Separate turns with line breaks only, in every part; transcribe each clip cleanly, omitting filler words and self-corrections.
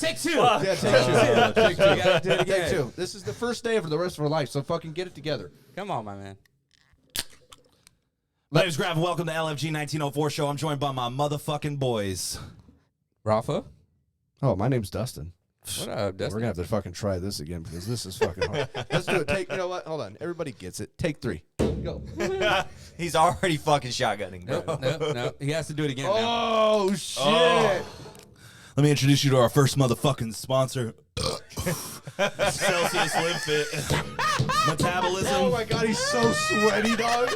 Take two.
Yeah, take two. Take two.
You gotta do it again.
Take two. This is the first day for the rest of our life, so fucking get it together.
Come on, my man.
My name's Graff, and welcome to LFG 1904 show. I'm joined by my motherfucking boys.
Rafa.
Oh, my name's Dustin.
What up, Dustin?
We're gonna have to fucking try this again because this is fucking hard. Let's do it. You know what? Hold on. Everybody gets it. Take three. Go.
He's already fucking shotgunning, bro.
No. He has to do it again now.
Oh shit!
Let me introduce you to our first motherfucking sponsor, Celsius Live Fit. Metabolism.
Oh my god, he's so sweaty, dog.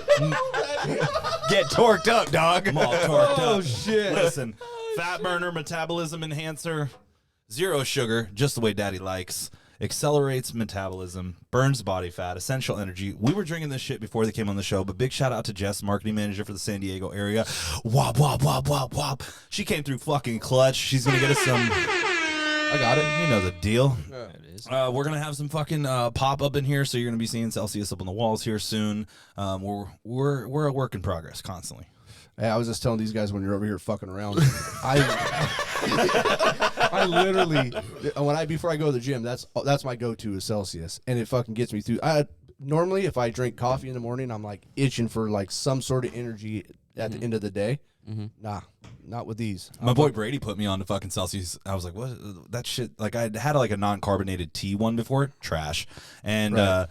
Get torqued up, dog.
I'm all torqued up.
Oh shit!
Listen, fat burner, metabolism enhancer, zero sugar, just the way daddy likes. Accelerates metabolism, burns body fat, essential energy. We were drinking this shit before they came on the show, but big shout out to Jess, marketing manager for the San Diego area. Wop, wop, wop, wop, wop. She came through fucking clutch. She's going to get us some...
I got it.
You know the deal.
Yeah.
It is.
We're going to have some fucking pop up in here, so you're going to be seeing Celsius up on the walls here soon. We're a work in progress constantly.
Hey, I was just telling these guys when you're over here fucking around. I literally before I go to the gym, that's my go-to is Celsius, and it fucking gets me through. Normally if I drink coffee in the morning, I'm like itching for like some sort of energy at the end of the day. Nah, not with these.
My boy Brady put me on to fucking Celsius. I was like, what? That shit. Like, I had like a non-carbonated tea one before. Trash. And,
Right.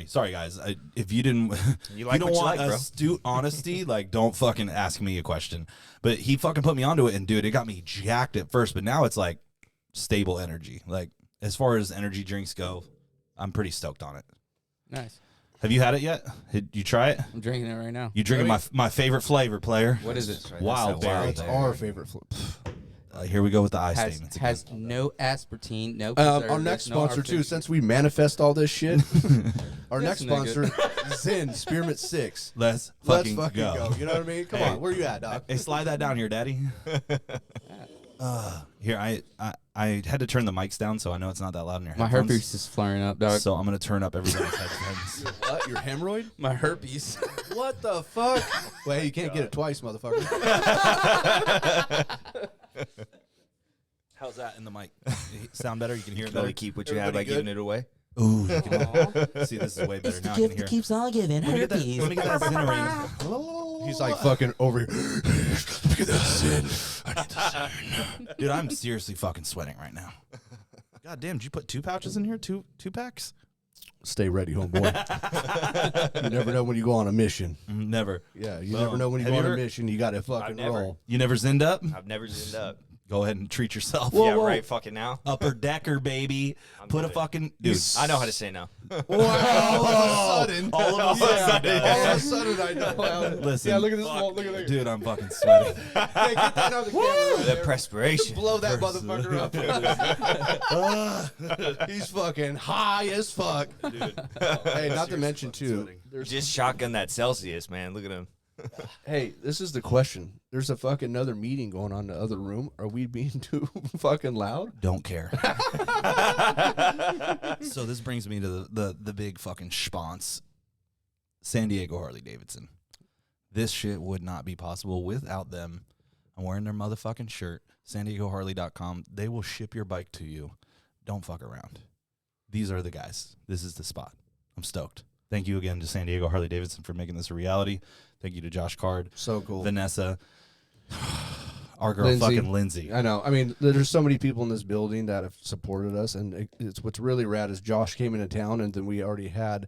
Sorry, guys. If you didn't,
You like
don't
what you
want
like, bro.
astute honesty, like, don't fucking ask me a question. But he fucking put me onto it, and dude, it got me jacked at first. But now it's like stable energy. Like, as far as energy drinks go, I'm pretty stoked on it.
Nice.
Have you had it yet? Did you try it?
I'm drinking it right now.
You drinking my favorite flavor, player?
What is it?
Wild berry.
That's our favorite flip.
Here we go with the I statements again.
Has no aspartame, no preservatives,
Our next
no
sponsor too,
artificial-
since we manifest all this shit. Our next
This nigga.
sponsor, Zen Spearmint 6.
Let's
Let's
fucking
fucking go. You know what I mean? Come on, where you at, dog?
Hey, slide that down here, Daddy. Here, I had to turn the mics down, so I know it's not that loud in your
My
headphones.
herpes is flaring up, dog.
So I'm gonna turn up everybody's headphones.
What? Your hemorrhoid?
My herpes.
What the fuck? Well, you can't get it twice, motherfucker.
How's that in the mic? Sound better? You can hear it
Better
better.
keep what you have by
Everybody
giving it away.
Ooh, you can, see, this is way better now. I can hear.
keeps on giving
Let me get that. Let me get that Zen
He's like fucking over here. Look at that Zen. I need the Zen.
Dude, I'm seriously fucking sweating right now. God damn, did you put 2 pouches in here? Two packs?
Stay ready, homeboy. You never know when you go on a mission.
Never.
Yeah, you
Boom.
never know when you
Have
go
you
on a
ever-
mission. You got to fucking
never.
roll.
You never zinned up?
I've never zinned up.
Go ahead and treat yourself.
Yeah, right fucking now.
Upper decker, baby. Put a
good.
fucking dude.
I know how to say no.
All of a sudden.
All of a sudden.
All of a sudden, I know.
Listen,
Yeah, look at this. Look at that.
dude, I'm fucking sweating.
Hey, get that on the camera.
The perspiration.
Blow that motherfucker up. He's fucking high as fuck.
Dude.
Hey, not to mention, too, there's
Just shotgun that Celsius, man. Look at him.
hey, this is the question. There's a fucking another meeting going on in the other room. Are we being too fucking loud?
Don't care. So this brings me to the big fucking sponsor, San Diego Harley Davidson. This shit would not be possible without them. I'm wearing their motherfucking shirt. SanDiegoHarley.com. They will ship your bike to you. Don't fuck around. These are the guys. This is the spot. I'm stoked. Thank you again to San Diego Harley Davidson for making this a reality. Thank you to Josh Card,
So cool.
Vanessa, our girl
Lindsay.
fucking Lindsay.
I know. I mean, there's so many people in this building that have supported us, and it's what's really rad is Josh came into town, and then we already had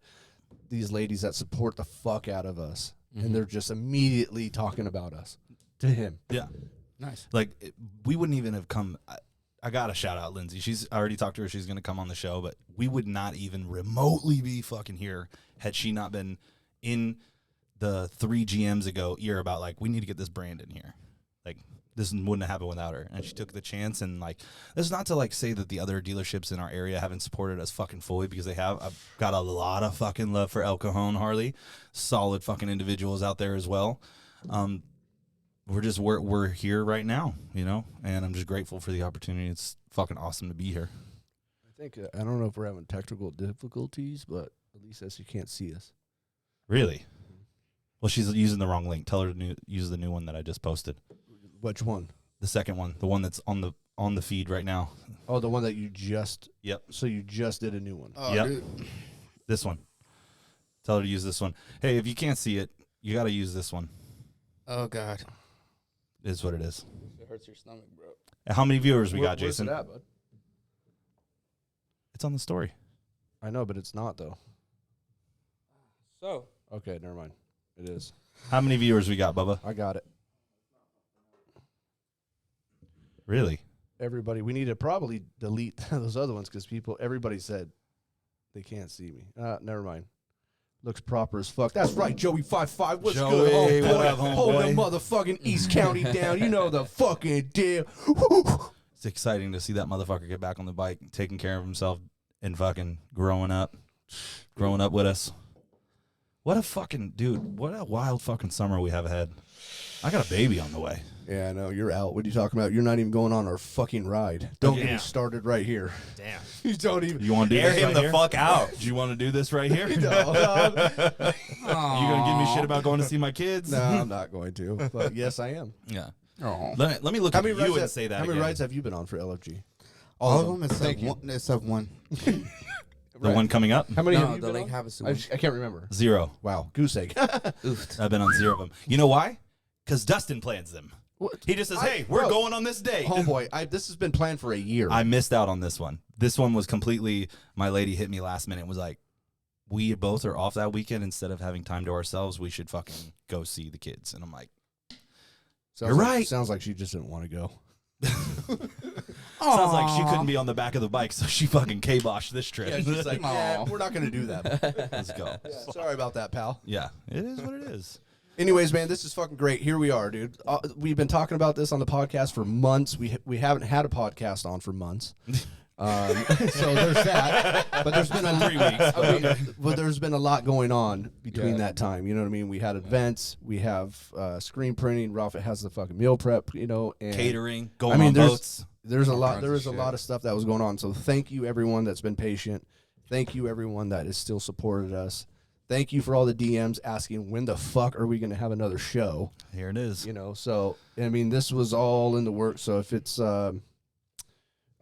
these ladies that support the fuck out of us, and they're just immediately talking about us to him.
Yeah.
Nice.
Like, we wouldn't even have come. I got to shout out Lindsay. I already talked to her. She's going to come on the show, but we would not even remotely be fucking here had she not been in the 3 GMs ago ear about, like, we need to get this brand in here. Like, this wouldn't have happened without her. And she took the chance. And, like, this is not to, like, say that the other dealerships in our area haven't supported us fucking fully, because they have. I've got a lot of fucking love for El Cajon Harley. Solid fucking individuals out there as well. We're here right now, you know, and I'm just grateful for the opportunity. It's fucking awesome to be here.
I think I don't know if we're having technical difficulties, but at least as you can't see us.
Really? Well, she's using the wrong link. Tell her to use the new one that I just posted.
Which one?
The second one, the one that's on on the feed right now.
Oh, the one that you just.
Yep.
So you just did a new one.
Oh,
Yep.
dude.
This one. Tell her to use this one. Hey, if you can't see it, you got to use this one.
Oh, God.
It is what it is.
It hurts your stomach, bro.
How many viewers we
Where-
got, Jason?
Where's it at, bud?
It's on the story.
I know, but it's not though.
So.
Okay, never mind. It is.
How many viewers we got, Bubba?
I got it.
Really?
Everybody, we need to probably delete those other ones because everybody said they can't see me. Never mind. Looks proper as fuck. That's right, Joey 55. What's
Joey,
good,
what
homeboy?
up, homeboy?
Hold the motherfucking East County down. You know the fucking deal.
It's exciting to see that motherfucker get back on the bike, taking care of himself, and fucking growing up with us. What a fucking dude! What a wild fucking summer we have ahead. I got a baby on the way.
Yeah, I know. You're out. What are you talking about? You're not even going on our fucking ride. Don't get me
Damn.
started right here.
Damn.
You don't even.
You want to do
Air
this
him
right
the
here?
fuck out.
Do you want to do this right here?
No,
You gonna give me shit about going to see my kids?
no, I'm not going to. But yes, I am.
Yeah.
Oh.
Let me look
How
at
many
you
rides
and say that.
How many
again.
rides have you been on for LFG?
All of them
Thank
except one.
The one coming up?
How many
No,
have you
the
been
Lake
on?
Havasu
I,
one.
I can't remember.
0.
Wow, goose egg.
Oof.
I've been on 0 of them. You know why? Because Dustin plans them.
What?
He just says, "Hey, we're
bro,
going on this date."
Homeboy, this has been planned for a year.
I missed out on this one. This one was completely. My lady hit me last minute and was like, "We both are off that weekend. Instead of having time to ourselves, we should fucking go see the kids." And I'm like,
Sounds
You're
like-
right.
Sounds like she just didn't want to go.
"Sounds like she couldn't be on the back of the bike, so she fucking kiboshed this trip."
Yeah, she's like,
Aw.
we're not going to do that.
"Let's go."
Yeah, sorry about that, pal.
Yeah, it is what it is.
Anyways, man, this is fucking great. Here we are, dude. We've been talking about this on the podcast for months. We haven't had a podcast on for months. So there's that. But there's been
3 weeks.
but there's been a lot going on between
Yeah.
that time. You know what I mean? We had events. We have screen printing. Ralph has the fucking meal prep. You know, and
Catering, going
I mean,
on
there's-
boats.
There's a
All
lot.
kinds
There
of
is a
shit.
lot of stuff that was going on. So thank you everyone that's been patient. Thank you everyone that has still supported us. Thank you for all the DMs asking when the fuck are we going to have another show.
Here it is.
You know, so I mean, this was all in the works. So if it's,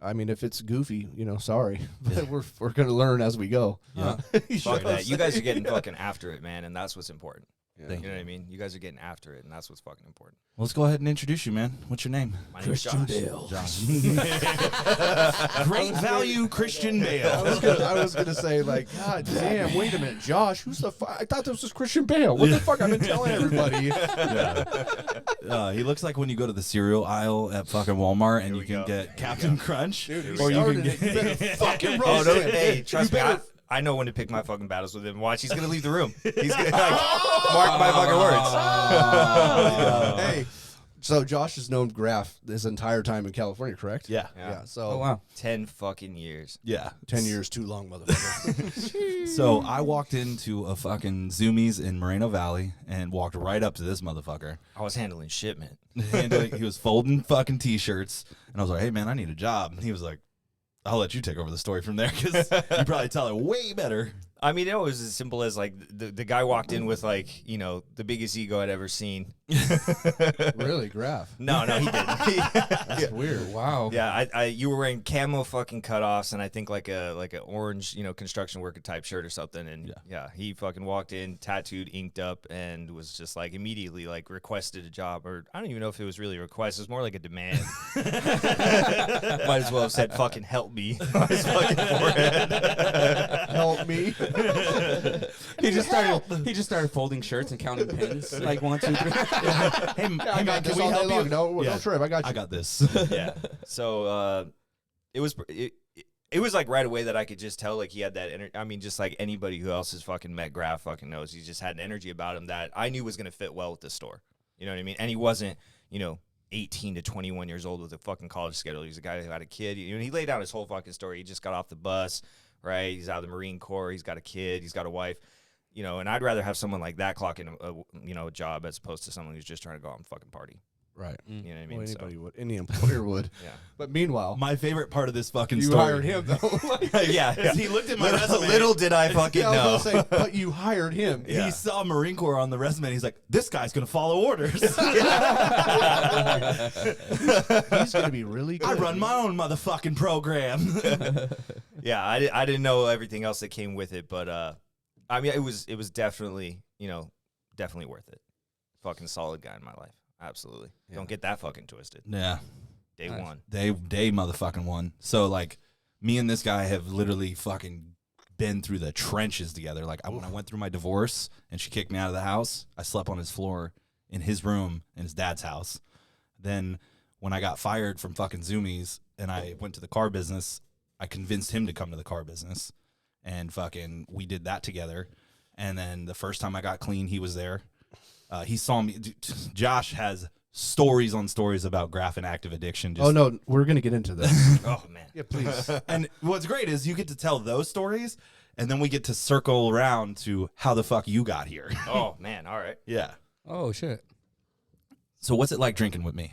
if it's goofy, you know, sorry, but we're going to learn as we go.
Yeah.
You know
Fuck
what I'm
that. You guys are
saying?
getting fucking after it, man, and that's what's important.
Yeah.
Thank
You know what I mean? You guys are getting after it, and that's what's fucking important.
Well, let's go ahead and introduce you, man. What's your name?
My name's Josh.
Josh. Great value Christian
I
Bale.
was gonna say, like, God damn, wait a minute, Josh, who's the fuck? I thought this was Christian Bale. What the fuck? I've been telling everybody.
He looks like when you go to the cereal aisle at fucking Walmart and
Here
you
we
can
go.
get Captain Crunch,
Dude,
or you can
started it. You
get.
better fucking
Oh,
roast
no,
him.
hey, trust
You
me,
better-
I know when to pick my fucking battles with him. Watch, he's gonna leave the room. He's gonna mark my fucking words.
Hey, so Josh has known Graff this entire time in California, correct?
Yeah,
Yeah. So
Oh, wow.
10 fucking years.
yeah.
10 years too long, motherfucker.
So I walked into a fucking Zoomies in Moreno Valley and walked right up to this motherfucker.
I was handling shipment.
And he was folding fucking t-shirts, and I was like, "Hey man, I need a job." And he was like, "I'll let you take over the story from there because you probably tell it way better."
I mean, it was as simple as like the guy walked in with like, you know, the biggest ego I'd ever seen.
Really, Graff?
No, he didn't.
That's weird.
Wow.
Yeah, you were wearing camo fucking cutoffs and I think like a orange, you know, construction worker type shirt or something. And yeah, he fucking walked in, tattooed, inked up, and was just like immediately like requested a job, or I don't even know if it was really a request. It was more like a demand. Might as well have said fucking help me on his fucking forehead.
Help me.
He just started folding shirts and counting pins. Like 1, 2, 3.
Hey,
I
man,
got
can
this
we
all day
help
long.
you?
No,
Yeah.
no trip. I got you.
I got this.
Yeah. So it was like right away that I could just tell like he had that energy. I mean, just like anybody who else has fucking met Graff fucking knows, he just had an energy about him that I knew was gonna fit well with the store. You know what I mean? And he wasn't, you know, 18 to 21 years old with a fucking college schedule. He's a guy who had a kid. You know, he laid out his whole fucking story. He just got off the bus, right? He's out of the Marine Corps. He's got a kid. He's got a wife. You know, and I'd rather have someone like that clock in a job as opposed to someone who's just trying to go out and fucking party.
Right.
You know what I mean?
Well,
So,
anybody would. Any employer would.
yeah.
But meanwhile,
My favorite part of this fucking
you
story.
hired him though.
yeah.
is he looked at my resume.
Little did I fucking
Yeah, I
know.
was gonna say, but you hired him.
Yeah.
He saw Marine Corps on the resume and he's like, this guy's going to follow orders.
He's gonna be really good.
I run my own motherfucking program.
Yeah, I didn't know everything else that came with it, but I mean, it was definitely, definitely worth it. Fucking solid guy in my life. Absolutely.
Yeah.
Don't get that fucking twisted.
Yeah.
Day
Nice.
one.
Day motherfucking one. So, like, me and this guy have literally fucking been through the trenches together. Like, when I went through my divorce and she kicked me out of the house, I slept on his floor in his room in his dad's house. Then when I got fired from fucking Zoomies and I went to the car business, I convinced him to come to the car business. And fucking, we did that together. And then the first time I got clean, he was there. He saw me. Josh has stories on stories about Graff and active addiction. Just,
Oh no, we're gonna get into this.
Oh, man.
Yeah, please.
And what's great is you get to tell those stories, and then we get to circle around to how the fuck you got here.
Oh, man. All right.
Yeah.
Oh shit.
So what's it like drinking with me?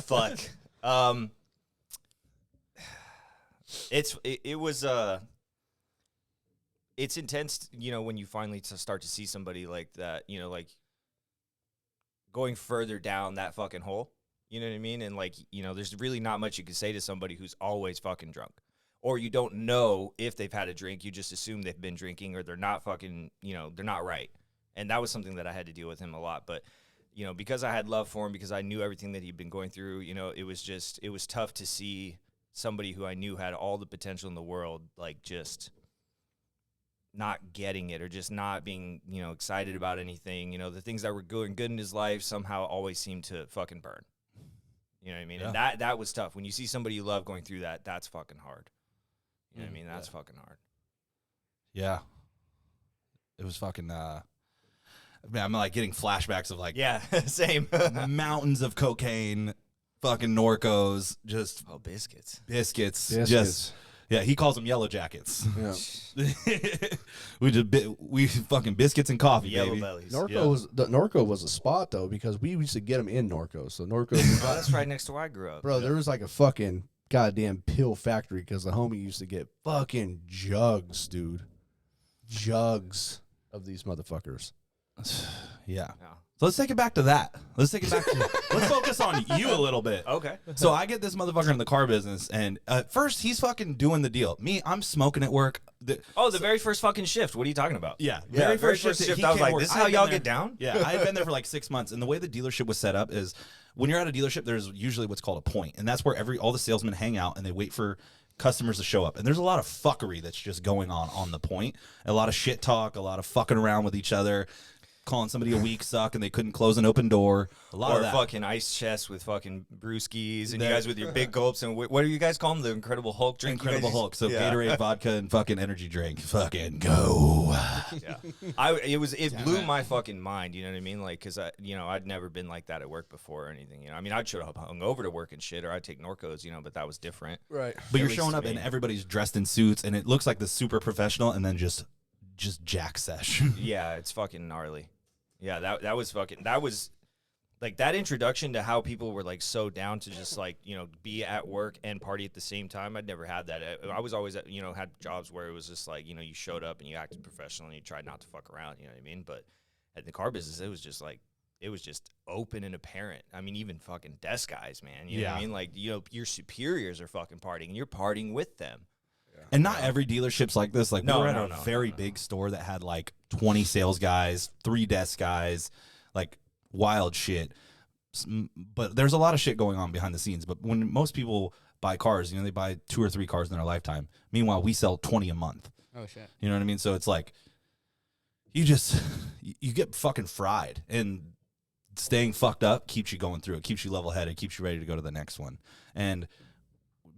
Fuck. It was it's intense, when you finally start to see somebody like that, like going further down that fucking hole. You know what I mean? And like, there's really not much you can say to somebody who's always fucking drunk. Or you don't know if they've had a drink, you just assume they've been drinking or they're not fucking, they're not right. And that was something that I had to deal with him a lot, but because I had love for him, because I knew everything that he'd been going through, it was tough to see somebody who I knew had all the potential in the world, like just not getting it or just not being, excited about anything. The things that were going good in his life somehow always seemed to fucking burn. You know what I mean?
Yeah.
And that was tough. When you see somebody you love going through that, that's fucking hard. You know what I mean? That's fucking hard.
Yeah. It was fucking, man, I'm like getting flashbacks of like
Yeah, same.
mountains of cocaine, fucking Norcos, just
Oh, biscuits.
biscuits.
Biscuits.
Just, yeah, he calls them yellow jackets.
Yeah.
we fucking biscuits and coffee,
Yellow
baby.
bellies.
Norco was a spot though, because we used to get them in Norco. So Norco,
Oh, that's right next to where I grew up.
bro, there was like a fucking goddamn pill factory because the homie used to get fucking jugs, dude, jugs of these motherfuckers.
Yeah.
Yeah.
So let's take it back to that. Let's take it back to let's focus on you a little bit.
Okay.
So I get this motherfucker in the car business, and first he's fucking doing the deal. Me, I'm smoking at work.
The very first fucking shift. What are you talking about?
Yeah,
Very first
that
shift.
he
I was
came
like,
to work.
this is
I
how
had
y'all
been
get
there-
down?
Yeah, I had been there for like 6 months, and the way the dealership was set up is when you're at a dealership, there's usually what's called a point, and that's where all the salesmen hang out and they wait for customers to show up. And there's a lot of fuckery that's just going on the point. A lot of shit talk, a lot of fucking around with each other, calling somebody a weak suck and they couldn't close an open door. A lot
Or
of that.
fucking ice chests with fucking brewskis, and you
That-
guys with your big gulps, and what do you guys call them? The Incredible Hulk drink? You
Incredible
guys
Hulk. So
Yeah.
Gatorade, vodka, and fucking energy drink. Fucking go.
Yeah. It blew my fucking mind, you know what I mean? Like, cause I'd never been like that at work before or anything, I mean, I'd show up hung over to work and shit, or I'd take Norcos, but that was different.
Right.
But
At
you're
least
showing
to
up
me.
and everybody's dressed in suits and it looks like the super professional and then just jack sesh.
Yeah, it's fucking gnarly. Yeah, that was like that introduction to how people were like so down to just like, be at work and party at the same time. I'd never had that. I was always, had jobs where it was just like, you showed up and you acted professional and you tried not to fuck around, you know what I mean? But at the car business, it was just like, it was just open and apparent. I mean, even fucking desk guys, man. You know what I mean? Like, your superiors are fucking partying and you're partying with them.
And not every dealership's like this. Like, we were at a very
no.
big store that had like 20 sales guys, 3 desk guys, like wild shit. But there's a lot of shit going on behind the scenes. But when most people buy cars, they buy 2 or 3 cars in their lifetime. Meanwhile, we sell 20 a month.
Oh shit.
You know what I mean? So it's like, you get fucking fried. And staying fucked up keeps you going through it, keeps you level headed, keeps you ready to go to the next one. And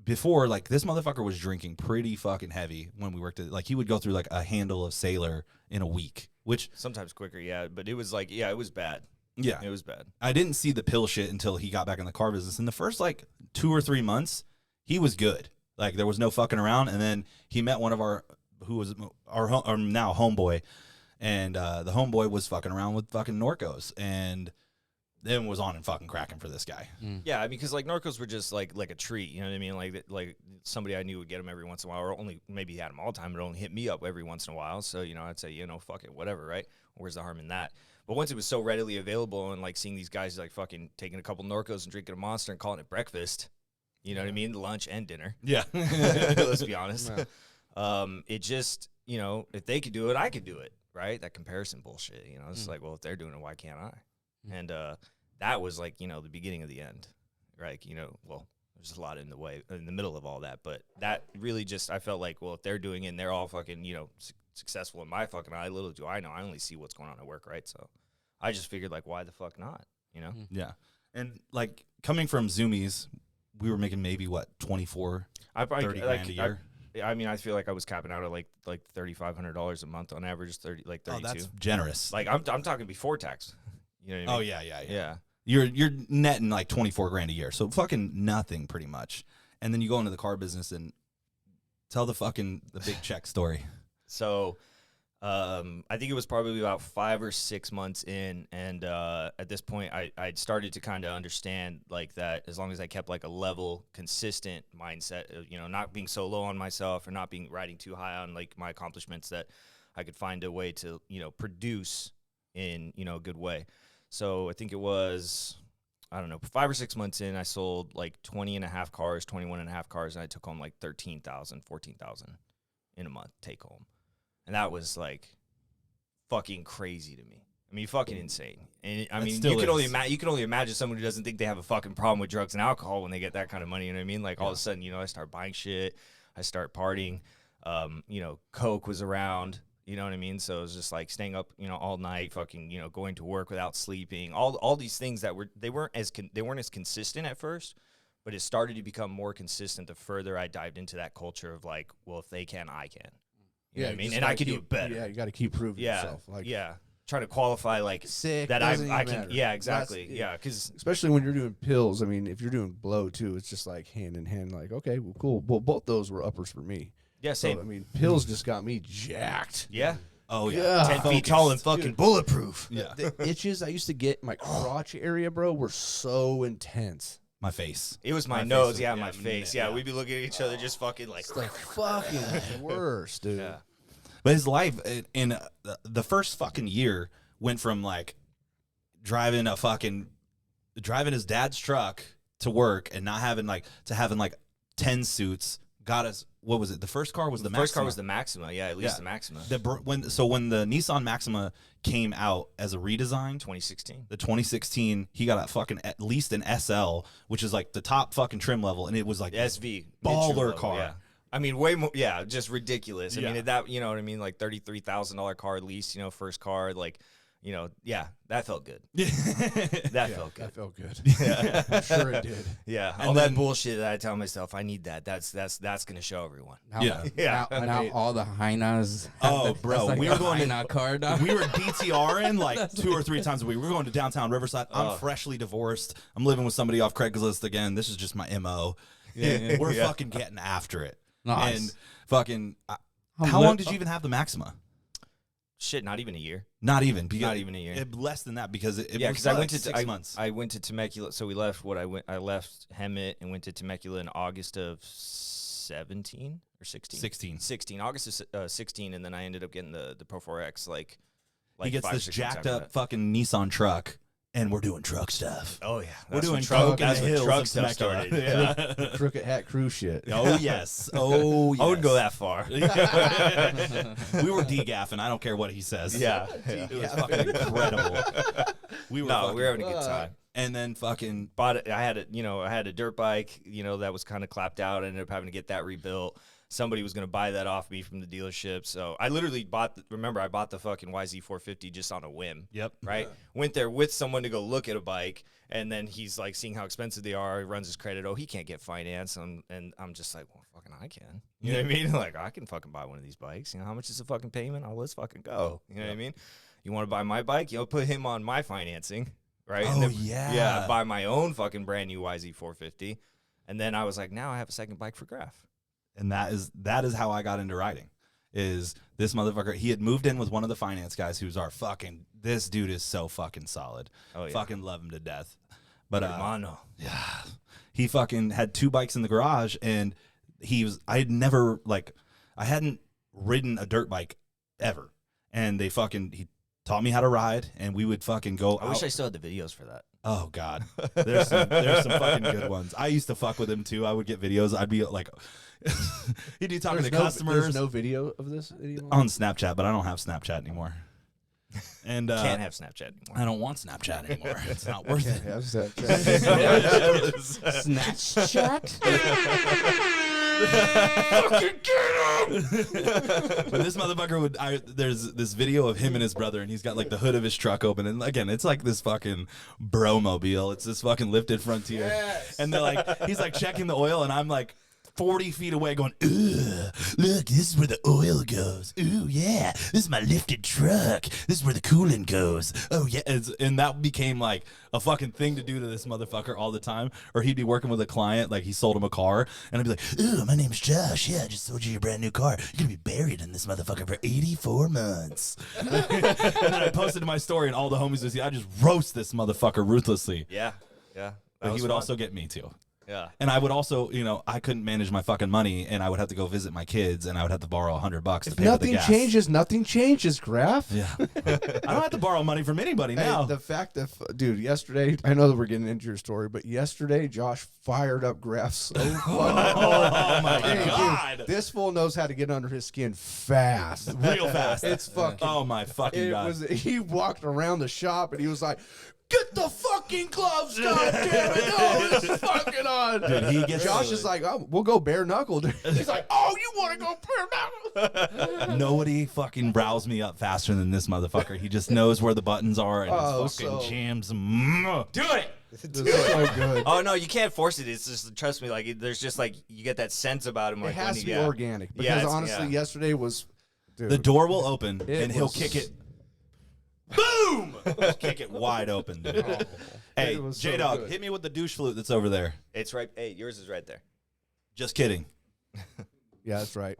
before, like, this motherfucker was drinking pretty fucking heavy when we worked at, like, he would go through like a handle of Sailor in a week, which
Sometimes quicker, yeah. But it was like, it was bad.
yeah,
It was bad.
I didn't see the pill shit until he got back in the car business. In the first like 2 or 3 months, he was good. Like, there was no fucking around. And then he met one of our now homeboy, and the homeboy was fucking around with fucking Norcos, and then was on and fucking cracking for this guy.
Yeah, I mean, because like Norcos were just like a treat, you know what I mean? Like somebody I knew would get them every once in a while, or only maybe he had them all the time, but only hit me up every once in a while. So I'd say fuck it, whatever, right? Where's the harm in that? But once it was so readily available, and like seeing these guys like fucking taking a couple Norcos and drinking a Monster and calling it breakfast, you know what I mean? Lunch and dinner.
Yeah.
Let's be honest. It just if they could do it, I could do it, right? That comparison bullshit. It's like, well, if they're doing it, why can't I? And that was like, the beginning of the end, right? Well, there's a lot in the middle of all that, but that really just, I felt like, well, if they're doing it and they're all fucking, successful in my fucking eye, little do I know, I only see what's going on at work, right? So I just figured, like, why the fuck not,
Yeah. And like coming from Zoomies, we were making maybe what, 24,
I probably
30 grand a year.
I mean, I feel like I was capping out at like $3,500 a month on average, 32.
Oh, that's generous.
Like I'm talking before tax. You know what I mean?
Oh yeah.
Yeah.
You're netting like 24 grand a year, so fucking nothing pretty much. And then you go into the car business and tell the big check story.
So, I think it was probably about 5 or 6 months in, and at this point, I'd started to kind of understand like that as long as I kept like a level, consistent mindset, not being so low on myself or not being riding too high on like my accomplishments, that I could find a way to produce in a good way. So I think it was, I don't know, 5 or 6 months in, I sold like 20 and a half cars, 21 and a half cars, and I took home like 13,000, 14,000 in a month take home. And that was like fucking crazy to me. I mean, fucking insane. And I mean, you can only imagine someone who doesn't think they have a fucking problem with drugs and alcohol when they get that kind of money. You know what I mean? Like all of a sudden, I start buying shit, I start partying. Coke was around. You know what I mean? So it was just like staying up, all night, fucking, going to work without sleeping. All these things that weren't as consistent at first, but it started to become more consistent the further I dived into that culture of like, well, if they can, I can. You know what I mean? And I can do it better.
Yeah, you got to keep proving yourself. Like,
trying to qualify like
sick
that I can.
Matter.
Yeah, exactly. Yeah, because
especially when you're doing pills. I mean, if you're doing blow too, it's just like hand in hand. Like, okay, well, cool. Well, both those were uppers for me.
Yeah, same.
So, I mean, pills just got me jacked.
Yeah.
Oh yeah.
10 feet tall and fucking bulletproof.
Yeah.
The itches I used to get in my crotch area, bro, were so intense.
My face.
It was my nose, my face. Yeah, we'd be looking at each other just fucking like.
It's the fucking worst, dude.
Yeah.
But his life in the first fucking year went from like driving his dad's truck to work and not having to having 10 suits. Got us. What was it? The first car was the Maxima.
First car was the Maxima. Yeah, at least the Maxima.
When the Nissan Maxima came out as a redesign,
2016.
The 2016, he got at least an SL, which is like the top fucking trim level, and it was like
SV
baller car.
Yeah. I mean, way more. Yeah, just ridiculous. I mean, that, you know what I mean? Like $33,000 car at least. First car. Like, that felt good. That felt good.
That felt good.
Yeah,
I'm sure it did.
Yeah,
And
all
then-
that bullshit that I tell myself, I need that. That's gonna show everyone.
Now,
Yeah.
Now all the Hainas.
Oh, bro,
like
we
a
were going to
Haina car, dog.
we were DTRing like 2 or 3 times a week. We were going to downtown Riverside. I'm freshly divorced. I'm living with somebody off Craigslist again. This is just my MO.
Yeah.
We're fucking getting after it.
Nice.
And fucking, how long did you even have the Maxima?
Shit, not even a year.
Not even.
Not even a year.
Less than that because it
Yeah,
was
because I went to
6 months.
I went to Temecula. So we left. I left Hemet and went to Temecula in August of 17 or 16. 16. August of 16, and then I ended up getting the Pro 4X. Like
he gets
5 or
this
6 months
jacked
after
up
that.
fucking Nissan truck, and we're doing truck stuff.
Oh yeah,
We're doing
truck.
coke in
That's
the
when
hills
truck
of
stuff
Temecula.
started. Yeah.
Crooked hat crew shit.
Oh yes. Oh yes.
I wouldn't go that far.
We were degaffing. I don't care what he says.
Yeah.
It was fucking incredible. We were
having a good time.
And then fucking
Bought it. I had a dirt bike, that was kind of clapped out. I ended up having to get that rebuilt. Somebody was going to buy that off me from the dealership. So I literally I bought the fucking YZ450 just on a whim.
Yep.
Right? Went there with someone to go look at a bike. And then he's like seeing how expensive they are. He runs his credit. Oh, he can't get finance. And I'm just like, well, fucking I can. You know what I mean? Like, I can fucking buy one of these bikes. How much is the fucking payment? Oh, let's fucking go. You know what I mean? You want to buy my bike? Put him on my financing. Right?
Oh,
And then,
yeah.
Yeah, buy my own fucking brand new YZ450. And then I was like, now I have a second bike for Graff.
and that is how I got into riding. is this motherfucker. He had moved in with one of the finance guys who's our fucking, this dude is so fucking solid. Oh, yeah. Fucking love him to death. But, yeah, he fucking had 2 bikes in the garage, and I hadn't ridden a dirt bike ever. And he taught me how to ride, and we would fucking go
I wish I still had the videos for that.
Oh God, there's some fucking good ones. I used to fuck with him too. I would get videos. I'd be like, he'd be talking to customers.
There's no video of this anymore?
On Snapchat, but I don't have Snapchat anymore. And
can't have Snapchat anymore.
I don't want Snapchat anymore. It's not worth it.
Have Snapchat.
Fucking get him! But this motherfucker there's this video of him and his brother, and he's got like the hood of his truck open, and again, it's like this fucking bro-mobile. It's this fucking lifted Frontier. Yes. And they're like, he's like checking the oil, and I'm like 40 feet away going, ugh, look, this is where the oil goes. Ooh, yeah, this is my lifted truck. This is where the coolant goes. Oh, yeah. And that became like a fucking thing to do to this motherfucker all the time. Or he'd be working with a client, like he sold him a car, and I'd be like, ooh, my name's Josh. Yeah, I just sold you your brand new car. You're going to be buried in this motherfucker for 84 months. And then I posted to my story, and all the homies would see, I just roast this motherfucker ruthlessly.
Yeah, yeah.
But he would also get me too.
Yeah.
And I would also, I couldn't manage my fucking money, and I would have to go visit my kids, and I would have to borrow $100 to pay for the
nothing
gas.
nothing changes, Graff.
Yeah. I don't have to borrow money from anybody now.
The fact that, dude, yesterday, I know that we're getting into your story, but yesterday, Josh fired up Graff so fucking hard.
Oh, my God.
Dude, this fool knows how to get under his skin fast.
Real fast.
It's fucking.
Oh, my fucking God.
He walked around the shop, and he was like, get the fucking gloves, goddammit! Oh, this is fucking on.
Dude,
Josh is like, oh, we'll go bare knuckled. He's like, oh, you want to go bare knuckle?
Nobody fucking brows me up faster than this motherfucker. He just knows where the buttons are, and he fucking jams.
Do it.
It's so good.
Oh no, you can't force it. It's just, trust me, like there's just like you get that sense about him. Like
it has to be
yeah.
organic. Because honestly, yesterday was. Dude,
the door will open, and he'll kick it. Boom! Kick it wide open, dude. Oh, hey, J-Dog, hit me with the douche flute that's over there.
It's right. Hey, yours is right there.
Just kidding.
Yeah, that's right.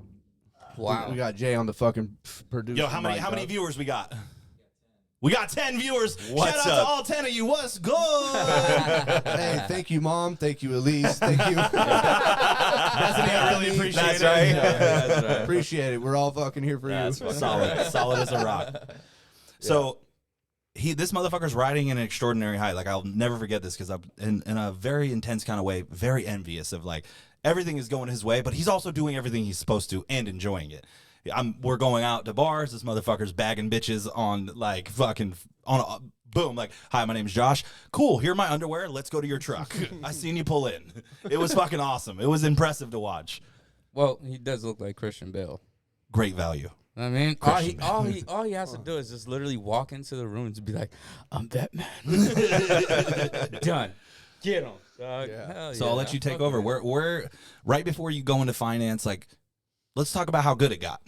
Wow.
We got Jay on the fucking producer.
Yo, how many viewers we got? We got 10 viewers.
What's
Shout out
up?
to all 10 of you. What's good?
Hey, thank you, Mom. Thank you, Elise. Thank you.
I really appreciate
That's
it.
right.
Yeah, that's right.
Appreciate it. We're all fucking here for
That's
you.
fucking
Solid as a rock. So this motherfucker's riding in an extraordinary high. Like, I'll never forget this because I'm in a very intense kind of way, very envious of like everything is going his way, but he's also doing everything he's supposed to and enjoying it. We're going out to bars. This motherfucker's bagging bitches on like fucking boom. Like, hi, my name's Josh. Cool. Here are my underwear. Let's go to your truck. I seen you pull in. It was fucking awesome. It was impressive to watch.
Well, he does look like Christian Bale.
Great value.
I mean, all he has to do is just literally walk into the room and be like, "I'm Batman." Done. Get him.
Yeah.
So I'll let you take over. We're right before you go into finance. Like, let's talk about how good it got.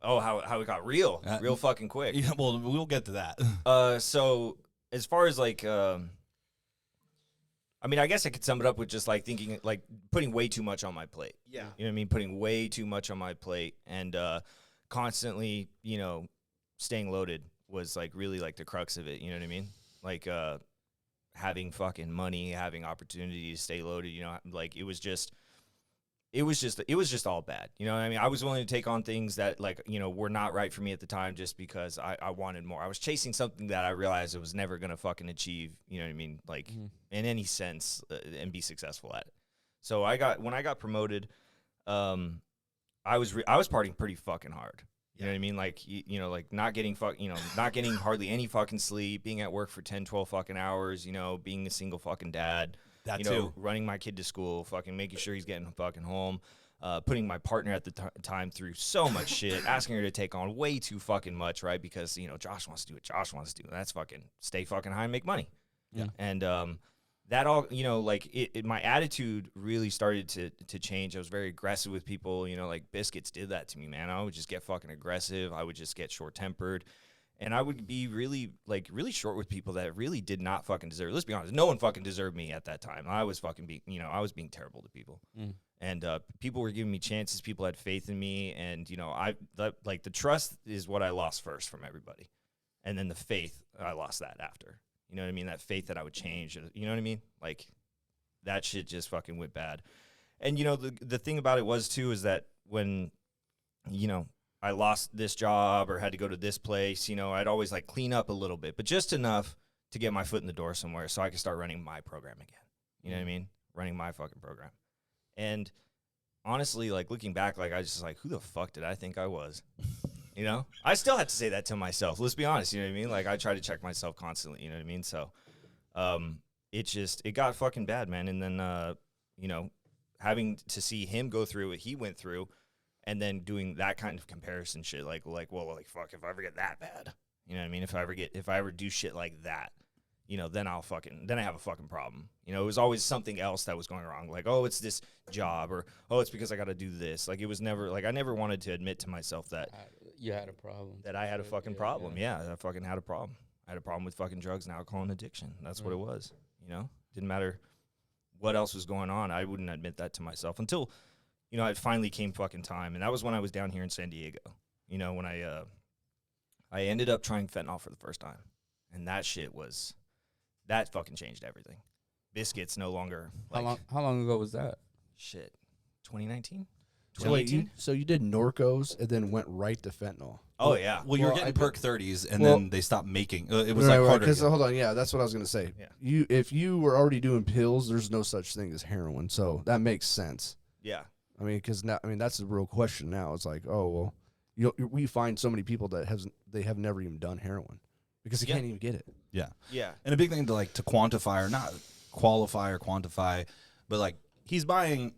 Oh, how it got real fucking quick.
Yeah, well, we'll get to that.
So as far as like, I mean, I guess I could sum it up with just like thinking, like putting way too much on my plate.
Yeah.
You know what I mean? Putting way too much on my plate and constantly, staying loaded was like really like the crux of it. You know what I mean? Like having fucking money, having opportunity to stay loaded. Like it was just all bad. You know what I mean? I was willing to take on things that like, were not right for me at the time just because I wanted more. I was chasing something that I realized I was never going to fucking achieve, you know what I mean? Like in any sense and be successful at it. So when I got promoted, I was partying pretty fucking hard. You know what I mean? Like, like not getting not getting hardly any fucking sleep, being at work for 10, 12 fucking hours, being a single fucking dad.
That too.
Running my kid to school, fucking making sure he's getting fucking home, putting my partner at the time through so much shit, asking her to take on way too fucking much, right? Because, Josh wants to do it. Josh wants to do it. That's fucking stay fucking high and make money.
Yeah.
And that all, like my attitude really started to change. I was very aggressive with people, like Biscuits did that to me, man. I would just get fucking aggressive. I would just get short-tempered. And I would be really short with people that really did not fucking deserve. Let's be honest, no one fucking deserved me at that time. I was fucking I was being terrible to people, and people were giving me chances. People had faith in me, and the trust is what I lost first from everybody, and then the faith I lost that after. You know what I mean? That faith that I would change. You know what I mean? Like that shit just fucking went bad. And the thing about it was too is that when I lost this job or had to go to this place, I'd always like clean up a little bit, but just enough to get my foot in the door somewhere so I could start running my program again. You know what I mean? Running my fucking program. And honestly, like looking back, like I was just like, who the fuck did I think I was? I still have to say that to myself. Let's be honest. You know what I mean? Like I try to check myself constantly. You know what I mean? So, it got fucking bad, man. And then, having to see him go through what he went through, and then doing that kind of comparison shit, like, fuck, if I ever get that bad, you know what I mean? If I ever do shit like that, then I have a fucking problem. It was always something else that was going wrong. Like, oh, it's this job, or, oh, it's because I got to do this. Like, it was never, like, I never wanted to admit to myself that
you had a problem.
That I had a fucking problem. Yeah, I fucking had a problem. I had a problem with fucking drugs and alcohol and addiction. That's what it was, Didn't matter what else was going on. I wouldn't admit that to myself until it finally came fucking time. And that was when I was down here in San Diego, when I ended up trying fentanyl for the first time. And that fucking changed everything. Biscuits no longer. Like,
how long ago was that?
Shit. 2019?
So wait, you did Norcos and then went right to fentanyl.
Oh, yeah.
Well, you were getting perk 30s, and then they stopped making. It was harder.
Because hold on, yeah, that's what I was gonna say.
Yeah.
If you were already doing pills, there's no such thing as heroin, so that makes sense.
Yeah.
I mean, because now, that's the real question now. It's like, oh well, we find so many people that have never even done heroin because they can't even get it.
Yeah.
Yeah.
And a big thing to quantify, or not qualify or quantify, but like he's buying.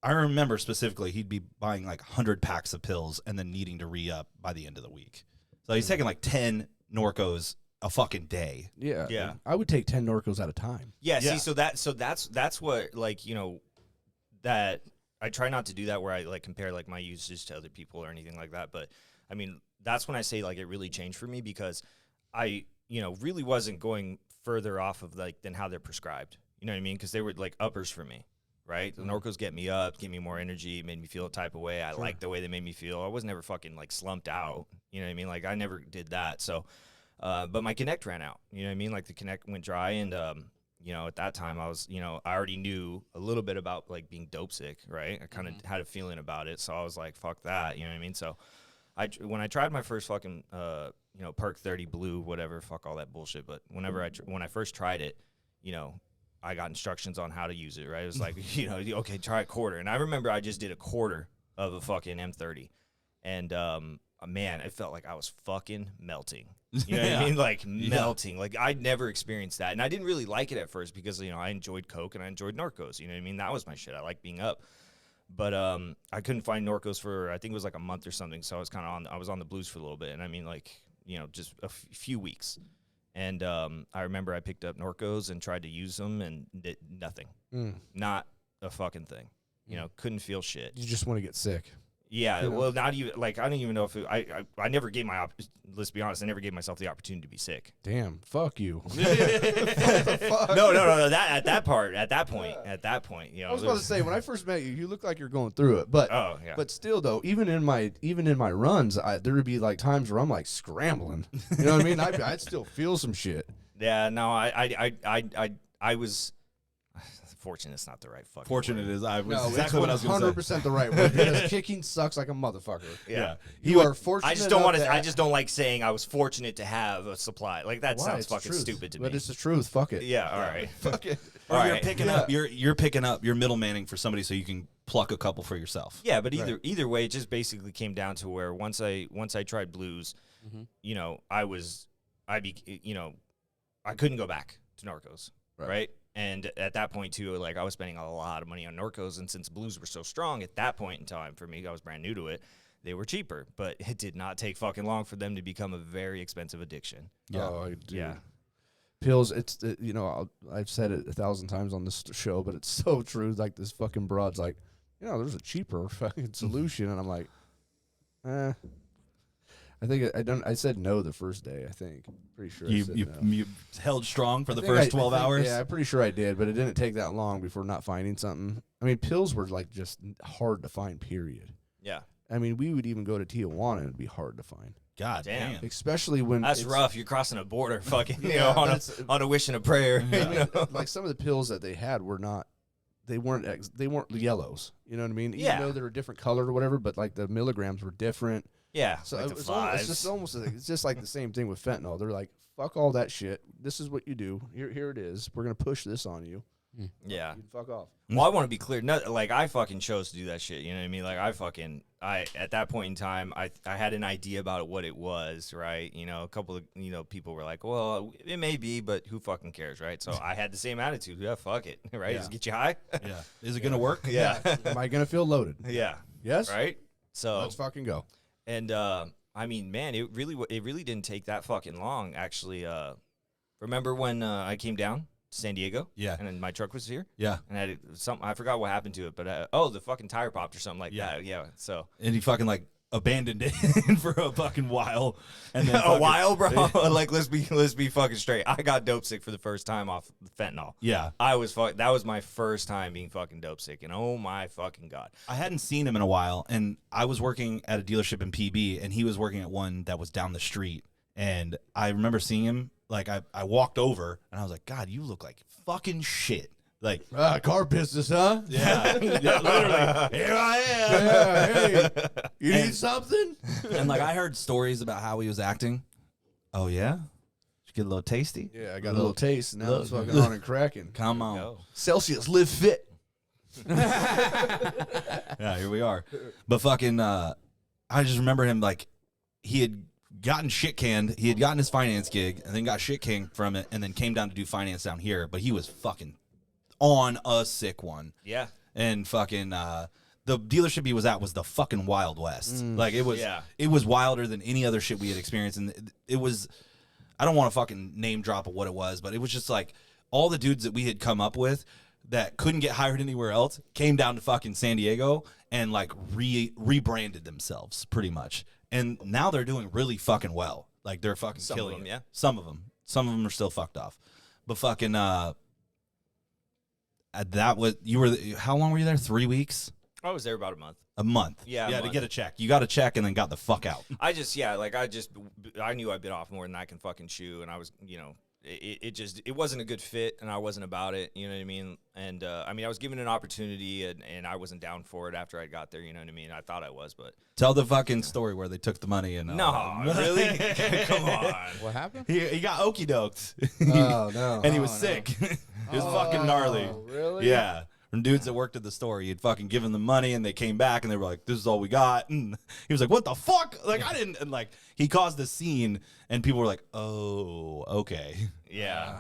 I remember specifically he'd be buying like 100 packs of pills and then needing to re-up by the end of the week. So he's taking like 10 Norcos a fucking day.
Yeah.
Yeah.
I would take 10 Norcos at a time.
Yeah. See, so that's what, like, that I try not to do that where I like compare like my usage to other people or anything like that. But I mean, that's when I say like it really changed for me because I, really wasn't going further off of like than how they're prescribed. You know what I mean? Because they were like uppers for me. Right? The Norcos get me up, give me more energy, made me feel a type of way. I liked the way they made me feel. I was never fucking like slumped out. You know what I mean? Like I never did that. So, but my Connect ran out. You know what I mean? Like the Connect went dry, and at that time I was, I already knew a little bit about like being dope sick. Right? I kind of had a feeling about it, so I was like, fuck that. You know what I mean? So, when I tried my first fucking Perk 30 Blue, whatever, fuck all that bullshit. But when I first tried it, I got instructions on how to use it, right? It was like, okay, try a quarter. And I remember I just did a quarter of a fucking M30. And, man, it felt like I was fucking melting. You know what I mean? Like melting. Like I'd never experienced that. And I didn't really like it at first because, I enjoyed Coke and I enjoyed Norcos. You know what I mean? That was my shit. I liked being up. But I couldn't find Norcos for, I think it was like a month or something. So I was I was on the blues for a little bit. And I mean, like, just a few weeks. And I remember I picked up Norcos and tried to use them and did nothing. Not a fucking thing. Couldn't feel shit.
You just want to get sick.
Yeah, well, not even, like, I don't even know if I never gave let's be honest, I never gave myself the opportunity to be sick.
Damn, fuck you.
No, at that point,
I was about to say, when I first met you, you looked like you're going through it, but but still though, even in my runs, there would be like times where I'm like scrambling. You know what I mean? I'd still feel some shit.
Yeah, no, I was. Fortunate is not the right fucking
Fortunate
word.
is I was
No,
exactly what I was going to say.
100% the right word because kicking sucks like a motherfucker.
Yeah.
You are fortunate.
I just don't want to. I just don't like saying I was fortunate to have a supply. Like that sounds fucking stupid to me.
But it's the truth. Fuck it.
Yeah. All right.
Fuck it.
Or you're picking up. You're picking up. You're middlemaning for somebody so you can pluck a couple for yourself.
Yeah, but either way, it just basically came down to where once I tried blues, I couldn't go back to Narcos, right? And at that point, too, like, I was spending a lot of money on Norcos, and since blues were so strong at that point in time for me, I was brand new to it, they were cheaper. But it did not take fucking long for them to become a very expensive addiction.
Yeah. Oh,
yeah.
Pills, I've said it 1,000 times on this show, but it's so true. Like, this fucking broad's like, there's a cheaper fucking solution. And I'm like, I think I said no the first day. I think pretty sure I said no.
You held strong for the
I think
first 12 hours.
Yeah, I'm pretty sure I did, but it didn't take that long before not finding something. I mean, pills were like just hard to find. Period.
Yeah.
I mean, we would even go to Tijuana and it'd be hard to find.
God
Damn.
damn.
Especially when
That's rough. You're crossing a border, fucking,
Yeah,
on a wish and a prayer.
I mean, like some of the pills that they had were not. They weren't yellows. You know what I mean?
Yeah.
Even though they were different color or whatever, but like the milligrams were different.
Yeah.
So
like the
it's just like the same thing with fentanyl. They're like, fuck all that shit. This is what you do. Here it is. We're gonna push this on you.
Yeah.
You fuck off.
Well, I want to be clear. Like, I fucking chose to do that shit. You know what I mean? Like, I at that point in time, I had an idea about what it was, right? You know, a couple of, people were like, well, it may be, but who fucking cares, right? So I had the same attitude. Yeah, fuck it, right?
Yeah.
Just get you high.
Yeah. Is it going to work?
Yeah.
Am I gonna feel loaded?
Yeah.
Yes.
Right? So,
Let's fucking go.
and, I mean, man, it really didn't take that fucking long, actually. Remember when I came down to San Diego?
Yeah.
And then my truck was here?
Yeah.
And I forgot what happened to it, but the fucking tire popped or something like that. Yeah. So
And he fucking like abandoned it for a fucking while. And then
a while, bro. Like, let's be fucking straight. I got dope sick for the first time off fentanyl.
Yeah.
That was my first time being fucking dope sick, and oh my fucking god.
I hadn't seen him in a while, and I was working at a dealership in PB, and he was working at one that was down the street. And I remember seeing him, like, I walked over, and I was like, God, you look like fucking shit. Like,
Car business, huh?
yeah, literally, here I am.
Yeah, hey, you need something?
And, like, I heard stories about how he was acting. Oh, yeah? Did you get a little tasty?
Yeah, I got a little taste. Now it's fucking on and cracking.
Come on.
Go.
Celsius, live fit.
Yeah, here we are. But fucking, I just remember him, like, he had gotten shit canned. He had gotten his finance gig and then got shit canned from it and then came down to do finance down here. But he was fucking on a sick one.
Yeah.
And fucking, the dealership he was at was the fucking Wild West. Like, it was,
Yeah.
it was wilder than any other shit we had experienced. And it was, I don't want to fucking name drop of what it was, but it was just like all the dudes that we had come up with that couldn't get hired anywhere else came down to fucking San Diego and like rebranded themselves pretty much. And now they're doing really fucking well. Like, they're fucking
Some of
killing
them,
it.
yeah.
Some of them are still fucked off. But fucking, that was, how long were you there? 3 weeks?
I was there about a month.
A month.
Yeah, a
Yeah, to
month.
get a check. You got a check and then got the fuck out.
I knew I'd been off more than I can fucking chew, and I was, it wasn't a good fit, and I wasn't about it, you know what I mean? And, I was given an opportunity, and I wasn't down for it after I got there, you know what I mean? I thought I was, but.
Tell the fucking story where they took the money and.
No, really? Come on.
What happened?
He got okey doked.
Oh, no.
And he was sick. It was fucking gnarly.
Really?
Yeah. From dudes that worked at the store, he had fucking given them money, and they came back, and they were like, "This is all we got." And he was like, "What the fuck?" Like, I didn't. And like, he caused a scene, and people were like, "Oh, okay."
Yeah.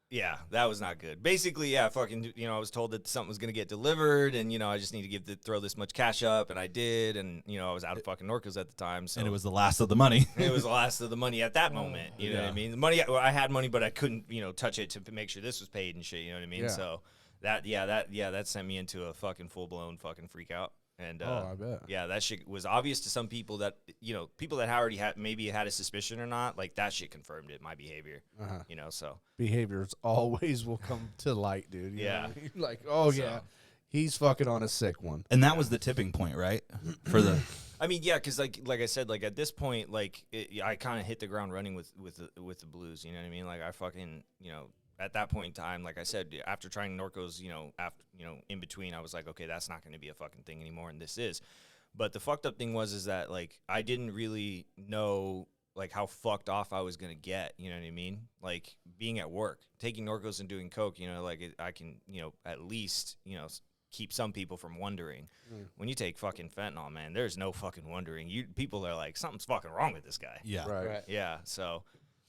Yeah, that was not good. Basically, yeah, fucking, I was told that something was going to get delivered, and, I just need to throw this much cash up, and I did, and, I was out of fucking Norcos at the time, so.
And it was the last of the money.
It was the last of the money at that moment, you know what I mean? The money, I had money, but I couldn't, touch it to make sure this was paid and shit, you know what I mean?
Yeah.
So, that sent me into a fucking full-blown fucking freak out. And
I bet.
yeah, that shit was obvious to some people that, people that already maybe had a suspicion or not, like that shit confirmed it, my behavior, so.
Behaviors always will come to light, dude. You know
Yeah.
what I mean? Like, oh, yeah. He's fucking on a sick one.
And that was the tipping point, right? For the.
I mean, yeah, because like I said, like at this point, like I kind of hit the ground running with the blues. You know what I mean? Like I fucking, at that point in time, like I said, after trying Norcos, in between, I was like, okay, that's not going to be a fucking thing anymore, and this is. But the fucked up thing was that like I didn't really know like how fucked off I was gonna get. You know what I mean? Like being at work, taking Norcos and doing coke. I can, at least, keep some people from wondering. When you take fucking fentanyl, man, there's no fucking wondering. People are like, something's fucking wrong with this guy.
Yeah.
Right.
Yeah. So,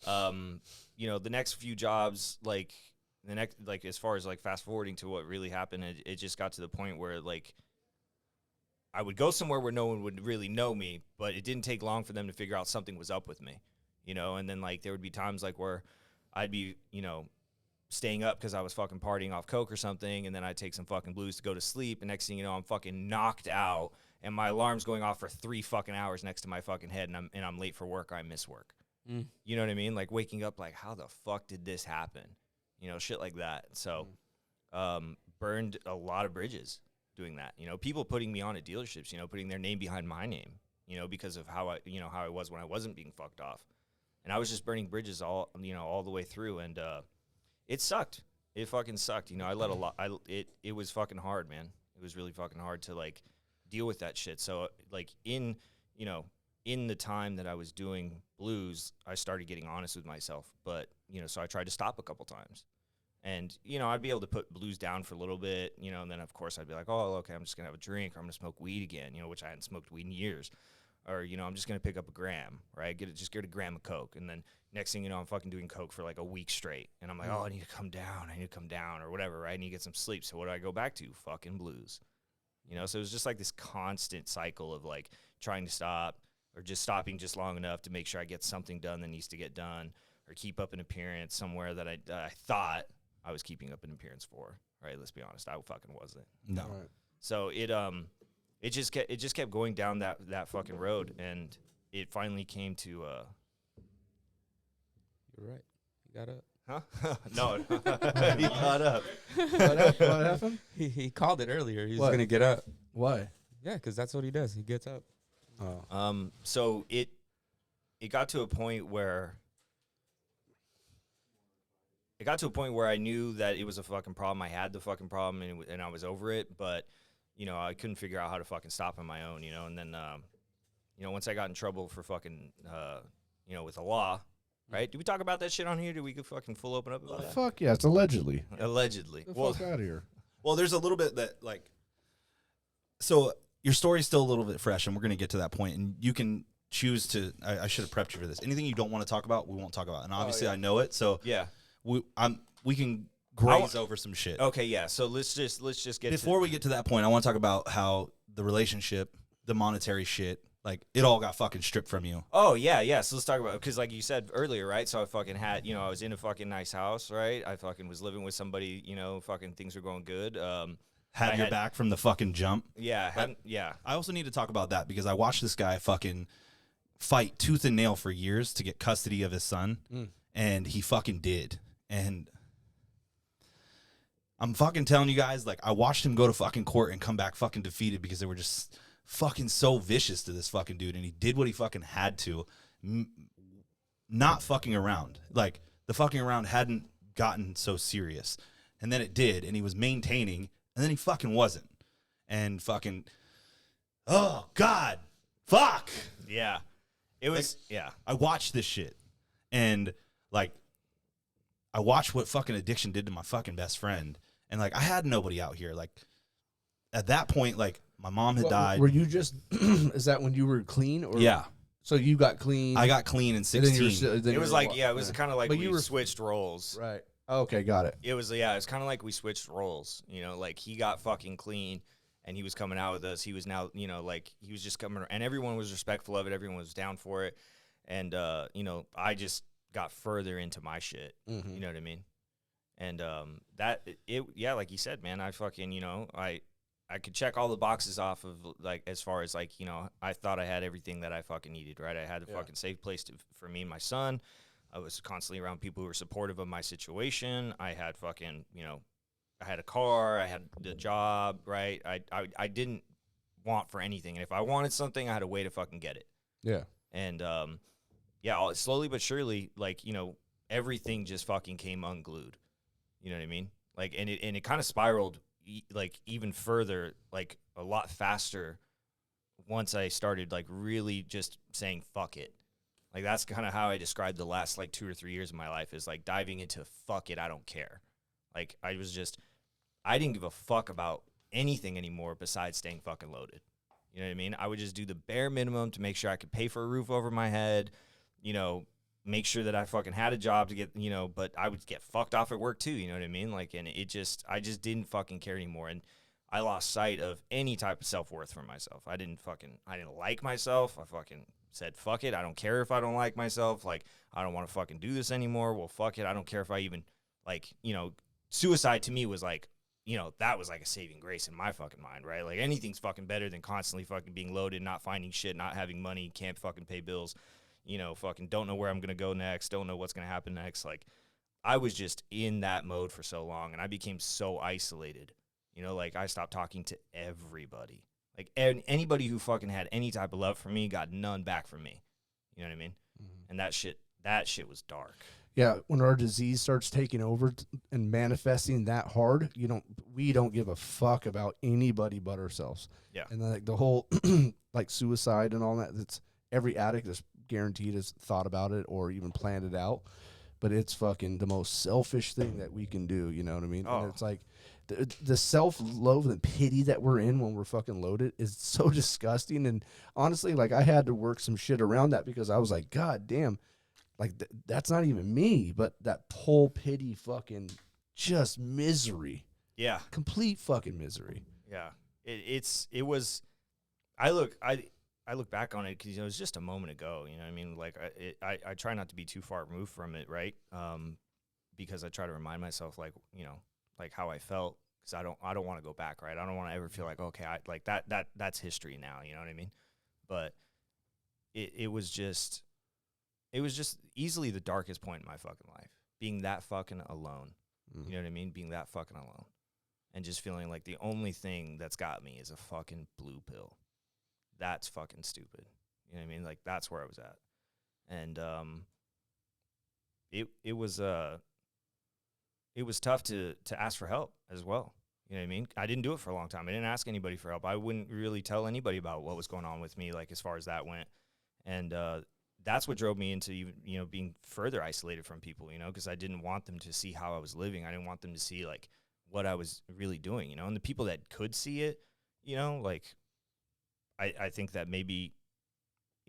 the next few jobs, as far as like fast forwarding to what really happened, it just got to the point where like I would go somewhere where no one would really know me, but it didn't take long for them to figure out something was up with me, and then like there would be times like where I'd be, staying up because I was fucking partying off coke or something, and then I'd take some fucking blues to go to sleep, and next thing you know, I'm fucking knocked out, and my alarm's going off for 3 fucking hours next to my fucking head, and I'm late for work or I miss work. You know what I mean? Like waking up like, how the fuck did this happen? You know, shit like that. So burned a lot of bridges doing that. You know, people putting me on at dealerships, you know, putting their name behind my name, you know, because of how I was when I wasn't being fucked off. And I was just burning bridges all the way through, and it sucked. It fucking sucked. You know, I let a lot. It was fucking hard, man. It was really fucking hard to like deal with that shit. So like in the time that I was doing blues, I started getting honest with myself. But you know, so I tried to stop a couple times, and you know, I'd be able to put blues down for a little bit, you know, and then of course I'd be like, oh, okay, I'm just gonna have a drink, or I'm gonna smoke weed again, you know, which I hadn't smoked weed in years. Or, you know, I'm just going to pick up a gram, right? Just get a gram of Coke. And then next thing you know, I'm fucking doing Coke for like a week straight. And I'm like, oh, I need to come down or whatever, right? I need to get some sleep. So what do I go back to? Fucking blues. You know, so it was just like this constant cycle of like trying to stop or just stopping just long enough to make sure I get something done that needs to get done, or keep up an appearance somewhere that I thought I was keeping up an appearance for, right? Let's be honest. I fucking wasn't.
No.
Right.
So it just kept going down that fucking road, and it finally came to
You're right. You got up.
huh? No, he caught up.
What happened?
He called it earlier. He was
What?
gonna get up.
Why?
Yeah, because that's what he does. He gets up.
Oh.
So it got to a point where I knew that it was a fucking problem. I had the fucking problem, and I was over it, but you know, I couldn't figure out how to fucking stop on my own, you know. And then, you know, once I got in trouble for fucking, you know, with the law, right? Did we talk about that shit on here? Did we go fucking full open up about that?
Fuck yeah, it's allegedly.
Allegedly.
Get the fuck out of here.
Well, there's a little bit that, like, so your story's still a little bit fresh, and we're going to get to that point, and you can choose to, I should have prepped you for this. Anything you don't want to talk about, we won't talk about. And obviously I know it, so
Yeah.
we can graze over some shit.
Okay, yeah. So let's just get
Before we get to that point, I want to talk about how the relationship, the monetary shit, like, it all got fucking stripped from you.
Oh, yeah. So let's talk about, because like you said earlier, right? So I fucking had, you know, I was in a fucking nice house, right? I fucking was living with somebody, you know, fucking things were going good.
Had your back from the fucking jump.
Yeah, yeah.
I also need to talk about that because I watched this guy fucking fight tooth and nail for years to get custody of his son, and he fucking did. And I'm fucking telling you guys, like, I watched him go to fucking court and come back fucking defeated because they were just fucking so vicious to this fucking dude, and he did what he fucking had to, not fucking around. Like, the fucking around hadn't gotten so serious, and then it did, and he was maintaining, and then he fucking wasn't. And fucking, oh, God, fuck.
Yeah. It was,
Like,
yeah.
I watched this shit, and, like, I watched what fucking addiction did to my fucking best friend. And, like, I had nobody out here. Like, at that point, like, my mom had died.
Were you just, is that when you were clean? Or
Yeah.
So you got clean?
I got clean in
and then you
16.
were, then
It was like, yeah, it was kind of like
But
we
you were-
switched roles.
Right. Okay, got it.
It was, yeah, it's kind of like we switched roles. You know, like he got fucking clean and he was coming out with us. He was now, you know, like he was just coming, and everyone was respectful of it. Everyone was down for it. And, you know, I just got further into my shit.
Mm-hmm.
You know what I mean? And yeah, like you said, man, I fucking, you know, I could check all the boxes off of, like, as far as, like, you know, I thought I had everything that I fucking needed, right? I had a fucking safe place for me and my son. I was constantly around people who were supportive of my situation. I had fucking, you know, I had a car, I had the job, right? I didn't want for anything. And if I wanted something, I had a way to fucking get it.
Yeah.
And, yeah, slowly but surely, like, you know, everything just fucking came unglued. You know what I mean? Like, and it kind of spiraled, like, even further, like, a lot faster once I started, like, really just saying, fuck it. Like, that's kind of how I described the last, like, 2 or 3 years of my life, is, like, diving into fuck it, I don't care. Like, I didn't give a fuck about anything anymore besides staying fucking loaded. You know what I mean? I would just do the bare minimum to make sure I could pay for a roof over my head, you know, make sure that I fucking had a job to get, you know, but I would get fucked off at work too, you know what I mean? Like, and I just didn't fucking care anymore. And I lost sight of any type of self-worth for myself. I didn't like myself. I fucking said, fuck it. I don't care if I don't like myself. Like, I don't want to fucking do this anymore. Well, fuck it. I don't care if I even, like, you know, suicide to me was like you know, that was like a saving grace in my fucking mind, right? Like anything's fucking better than constantly fucking being loaded, not finding shit, not having money, can't fucking pay bills, you know, fucking don't know where I'm gonna go next, don't know what's gonna happen next. Like I was just in that mode for so long, and I became so isolated. You know, like I stopped talking to everybody. Like anybody who fucking had any type of love for me got none back from me. You know what I mean? Mm-hmm. And that shit was dark.
Yeah, when our disease starts taking over and manifesting that hard, we don't give a fuck about anybody but ourselves.
Yeah.
And then, like the whole like suicide and all that, that's every addict is guaranteed has thought about it or even planned it out. But it's fucking the most selfish thing that we can do, you know what I mean? Oh. And it's like the self-loathe and pity that we're in when we're fucking loaded is so disgusting. And honestly, like I had to work some shit around that because I was like, God damn. Like, that's not even me, but that whole pity fucking just misery.
Yeah.
Complete fucking misery.
Yeah. It was, I look back on it because, you know, it was just a moment ago, you know what I mean? Like, I try not to be too far removed from it, right? Because I try to remind myself, like, you know, like how I felt, because I don't want to go back, right? I don't want to ever feel like, okay, that's history now, you know what I mean? But it was just easily the darkest point in my fucking life. Being that fucking alone. You know what I mean? Being that fucking alone. And just feeling like the only thing that's got me is a fucking blue pill. That's fucking stupid. You know what I mean? Like, that's where I was at. And it was tough to ask for help as well. You know what I mean? I didn't do it for a long time. I didn't ask anybody for help. I wouldn't really tell anybody about what was going on with me, like, as far as that went. And that's what drove me into, you know, being further isolated from people, you know, because I didn't want them to see how I was living. I didn't want them to see, like, what I was really doing, you know. And the people that could see it, you know, like, I think that maybe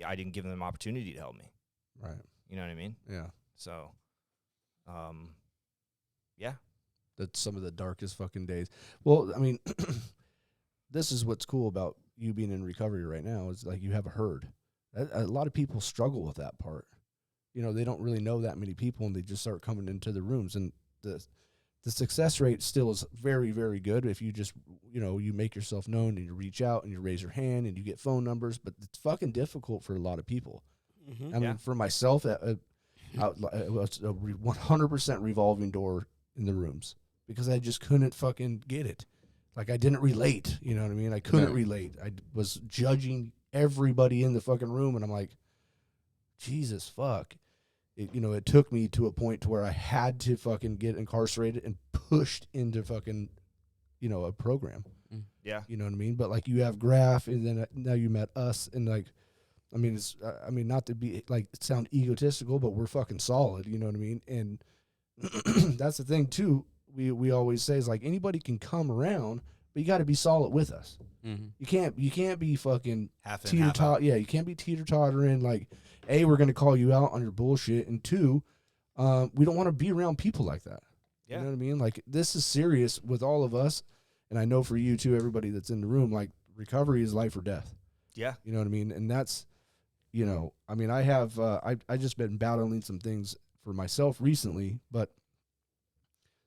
I didn't give them the opportunity to help me.
Right.
You know what I mean?
Yeah.
So, yeah.
That's some of the darkest fucking days. Well, I mean, this is what's cool about you being in recovery right now is, like, you have a herd. A lot of people struggle with that part. You know, they don't really know that many people, and they just start coming into the rooms. And the success rate still is very, very good if you just, you know, you make yourself known and you reach out and you raise your hand and you get phone numbers. But it's fucking difficult for a lot of people. Mm-hmm. I mean, for myself, it was a 100% revolving door in the rooms because I just couldn't fucking get it. Like, I didn't relate. You know what I mean? I couldn't relate. I was judging everybody in the fucking room, and I'm like, Jesus fuck. It took me to a point to where I had to fucking get incarcerated and pushed into fucking, you know, a program.
Yeah.
You know what I mean? But, like, you have Graff, and then now you met us, and, like, I mean, not to be, like, sound egotistical, but we're fucking solid, you know what I mean? And that's the thing, too, we always say is, like, anybody can come around, but you got to be solid with us. Mm-hmm. You can't be fucking teeter-totter. Yeah, you can't be teeter-tottering. Like, A, we're going to call you out on your bullshit, and 2, we don't want to be around people like that. Yeah. You know what I mean? Like, this is serious with all of us, and I know for you too, everybody that's in the room. Like, recovery is life or death.
Yeah,
you know what I mean. And that's, you know, I mean, I have I just been battling some things for myself recently, but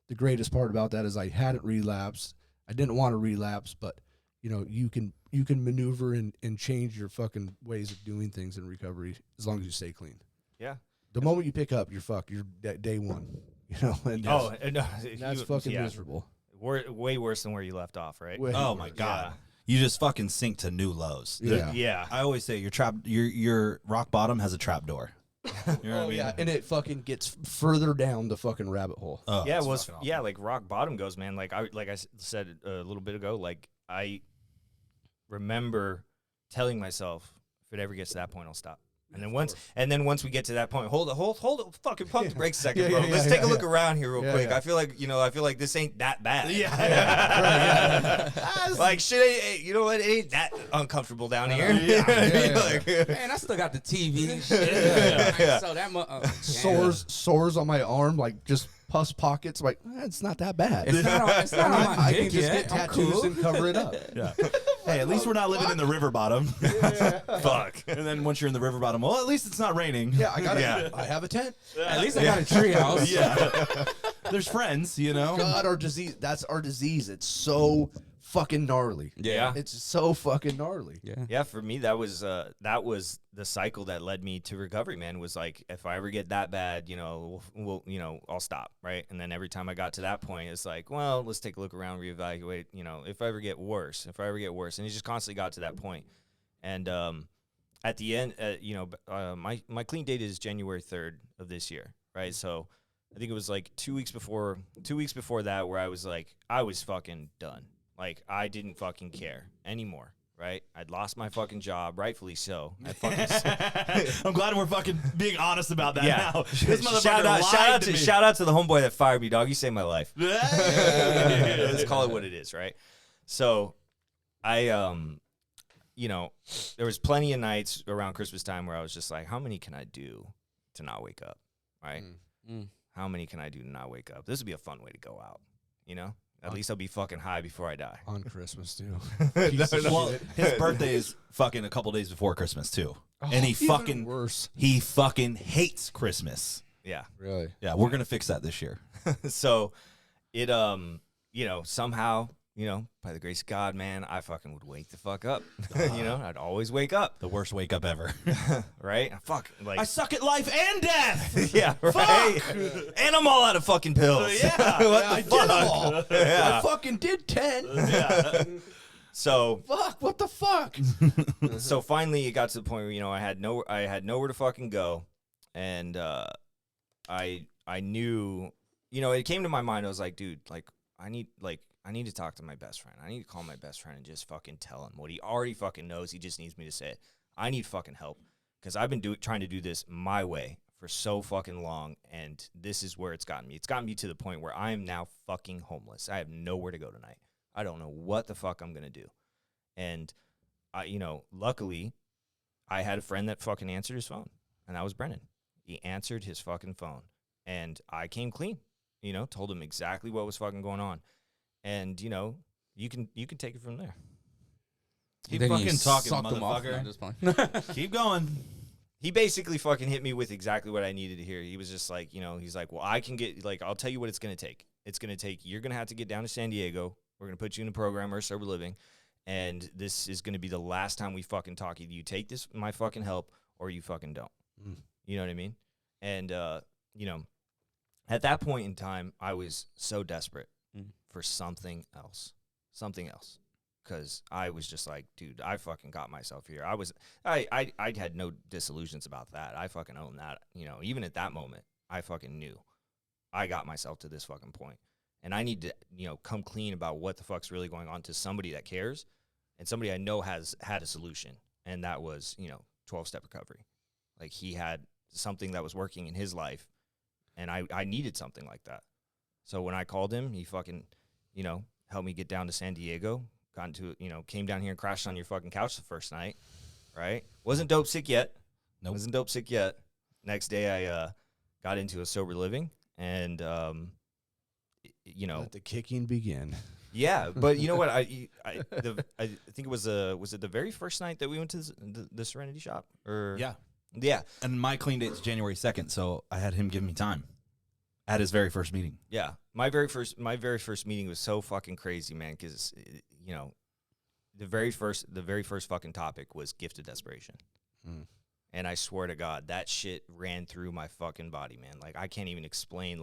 the greatest part about that is I hadn't relapsed. I didn't want to relapse, but, you know, you can maneuver and change your fucking ways of doing things in recovery as long as you stay clean.
Yeah.
The moment you pick up, you're fucked. You're day one. You know. And that's fucking miserable.
Way worse than where you left off, right?
Oh my God. Yeah. You just fucking sink to new lows.
Yeah.
Yeah.
I always say your rock bottom has a trap door.
You know what I mean? Yeah, and it fucking gets further down the fucking rabbit hole.
Oh, yeah, well, yeah, like rock bottom goes, man. Like I said a little bit ago, like I remember telling myself, if it ever gets to that point, I'll stop. And then once we get to that point, hold it, fucking pump the brakes a second, bro. Let's take a look around here real quick. I feel like this ain't that bad. Like shit ain't, you know what? It ain't that uncomfortable down here.
Man, I still got the TV and shit. So that
sores on my arm, like just pus pockets. Like, it's not that bad.
It's not on my
I
dick
can just
yet.
get tattoos and cover it up.
Yeah. Hey, at least we're not living in the river bottom.
Fuck.
And then once you're in the river bottom, well, at least it's not raining.
Yeah, I have a tent.
At least I got a tree house.
Yeah. There's friends, you know.
God, our disease. That's our disease. It's so fucking gnarly.
Yeah.
It's so fucking gnarly.
Yeah.
Yeah, for me that was the cycle that led me to recovery, man. Was like, if I ever get that bad, we'll I'll stop, right? And then every time I got to that point, it's like, well, let's take a look around, reevaluate, if I ever get worse, and it just constantly got to that point. And at the end, my clean date is January 3rd of this year, right? So I think it was like 2 weeks before that where I was like, I was fucking done. Like, I didn't fucking care anymore, right? I'd lost my fucking job, rightfully so.
I'm glad we're fucking being honest about that now. This motherfucker
shout out to the homeboy that fired me, dog. You saved my life. Let's call it what it is, right? So I, there was plenty of nights around Christmas time where I was just like, how many can I do to not wake up, right? How many can I do to not wake up? This would be a fun way to go out, At least I'll be fucking high before I die.
On Christmas, too.
Well, his birthday is fucking a couple days before Christmas, too. And he fucking
worse.
He fucking hates Christmas.
Yeah.
Really?
Yeah, we're going to fix that this year.
So it, somehow, by the grace of God, man, I fucking would wake the fuck up. I'd always wake up.
The worst wake up ever.
Right? Fuck. Like,
I suck at life and death.
yeah, right. And I'm all out of fucking pills.
Yeah.
I did them all.
Yeah.
I fucking did 10.
Yeah.
So
Fuck, what the fuck?
so finally it got to the point where, I had nowhere to fucking go. And I knew, it came to my mind. I was like, dude, I need to talk to my best friend. I need to call my best friend and just fucking tell him what he already fucking knows. He just needs me to say it. I need fucking help because I've been trying to do this my way for so fucking long, and this is where it's gotten me. It's gotten me to the point where I am now fucking homeless. I have nowhere to go tonight. I don't know what the fuck I'm gonna do. And luckily, I had a friend that fucking answered his phone, and that was Brennan. He answered his fucking phone, and I came clean. Told him exactly what was fucking going on. And you can take it from there.
Keep
Then you
fucking talking,
sucked him off
motherfucker.
at this point.
Keep going.
He basically fucking hit me with exactly what I needed to hear. He was just like, he's like, well, I can get, I'll tell you what it's going to take. It's going to take, you're going to have to get down to San Diego. We're going to put you in a program or sober living. And this is going to be the last time we fucking talk. Either you take my fucking help or you fucking don't. You know what I mean? And, at that point in time, I was so desperate for something else. Because I was just like, dude, I fucking got myself here. I had no disillusions about that. I fucking owned that. Even at that moment, I fucking knew I got myself to this fucking point. And I need to, come clean about what the fuck's really going on to somebody that cares and somebody I know has had a solution. And that was, 12-step recovery. Like, he had something that was working in his life, and I needed something like that. So when I called him, he fucking, helped me get down to San Diego. Got into, came down here and crashed on your fucking couch the first night, right? Wasn't dope sick yet.
Nope.
Wasn't dope sick yet. Next day I got into a sober living, and
Let the kicking begin.
yeah. But you know what? I think it was it the very first night that we went to the Serenity shop? Or yeah.
And my clean date's January 2nd, so I had him give me time at his very first meeting.
Yeah, my very first meeting was so fucking crazy, man. Because the very first fucking topic was gift of desperation, and I swear to God, that shit ran through my fucking body, man. Like, I can't even explain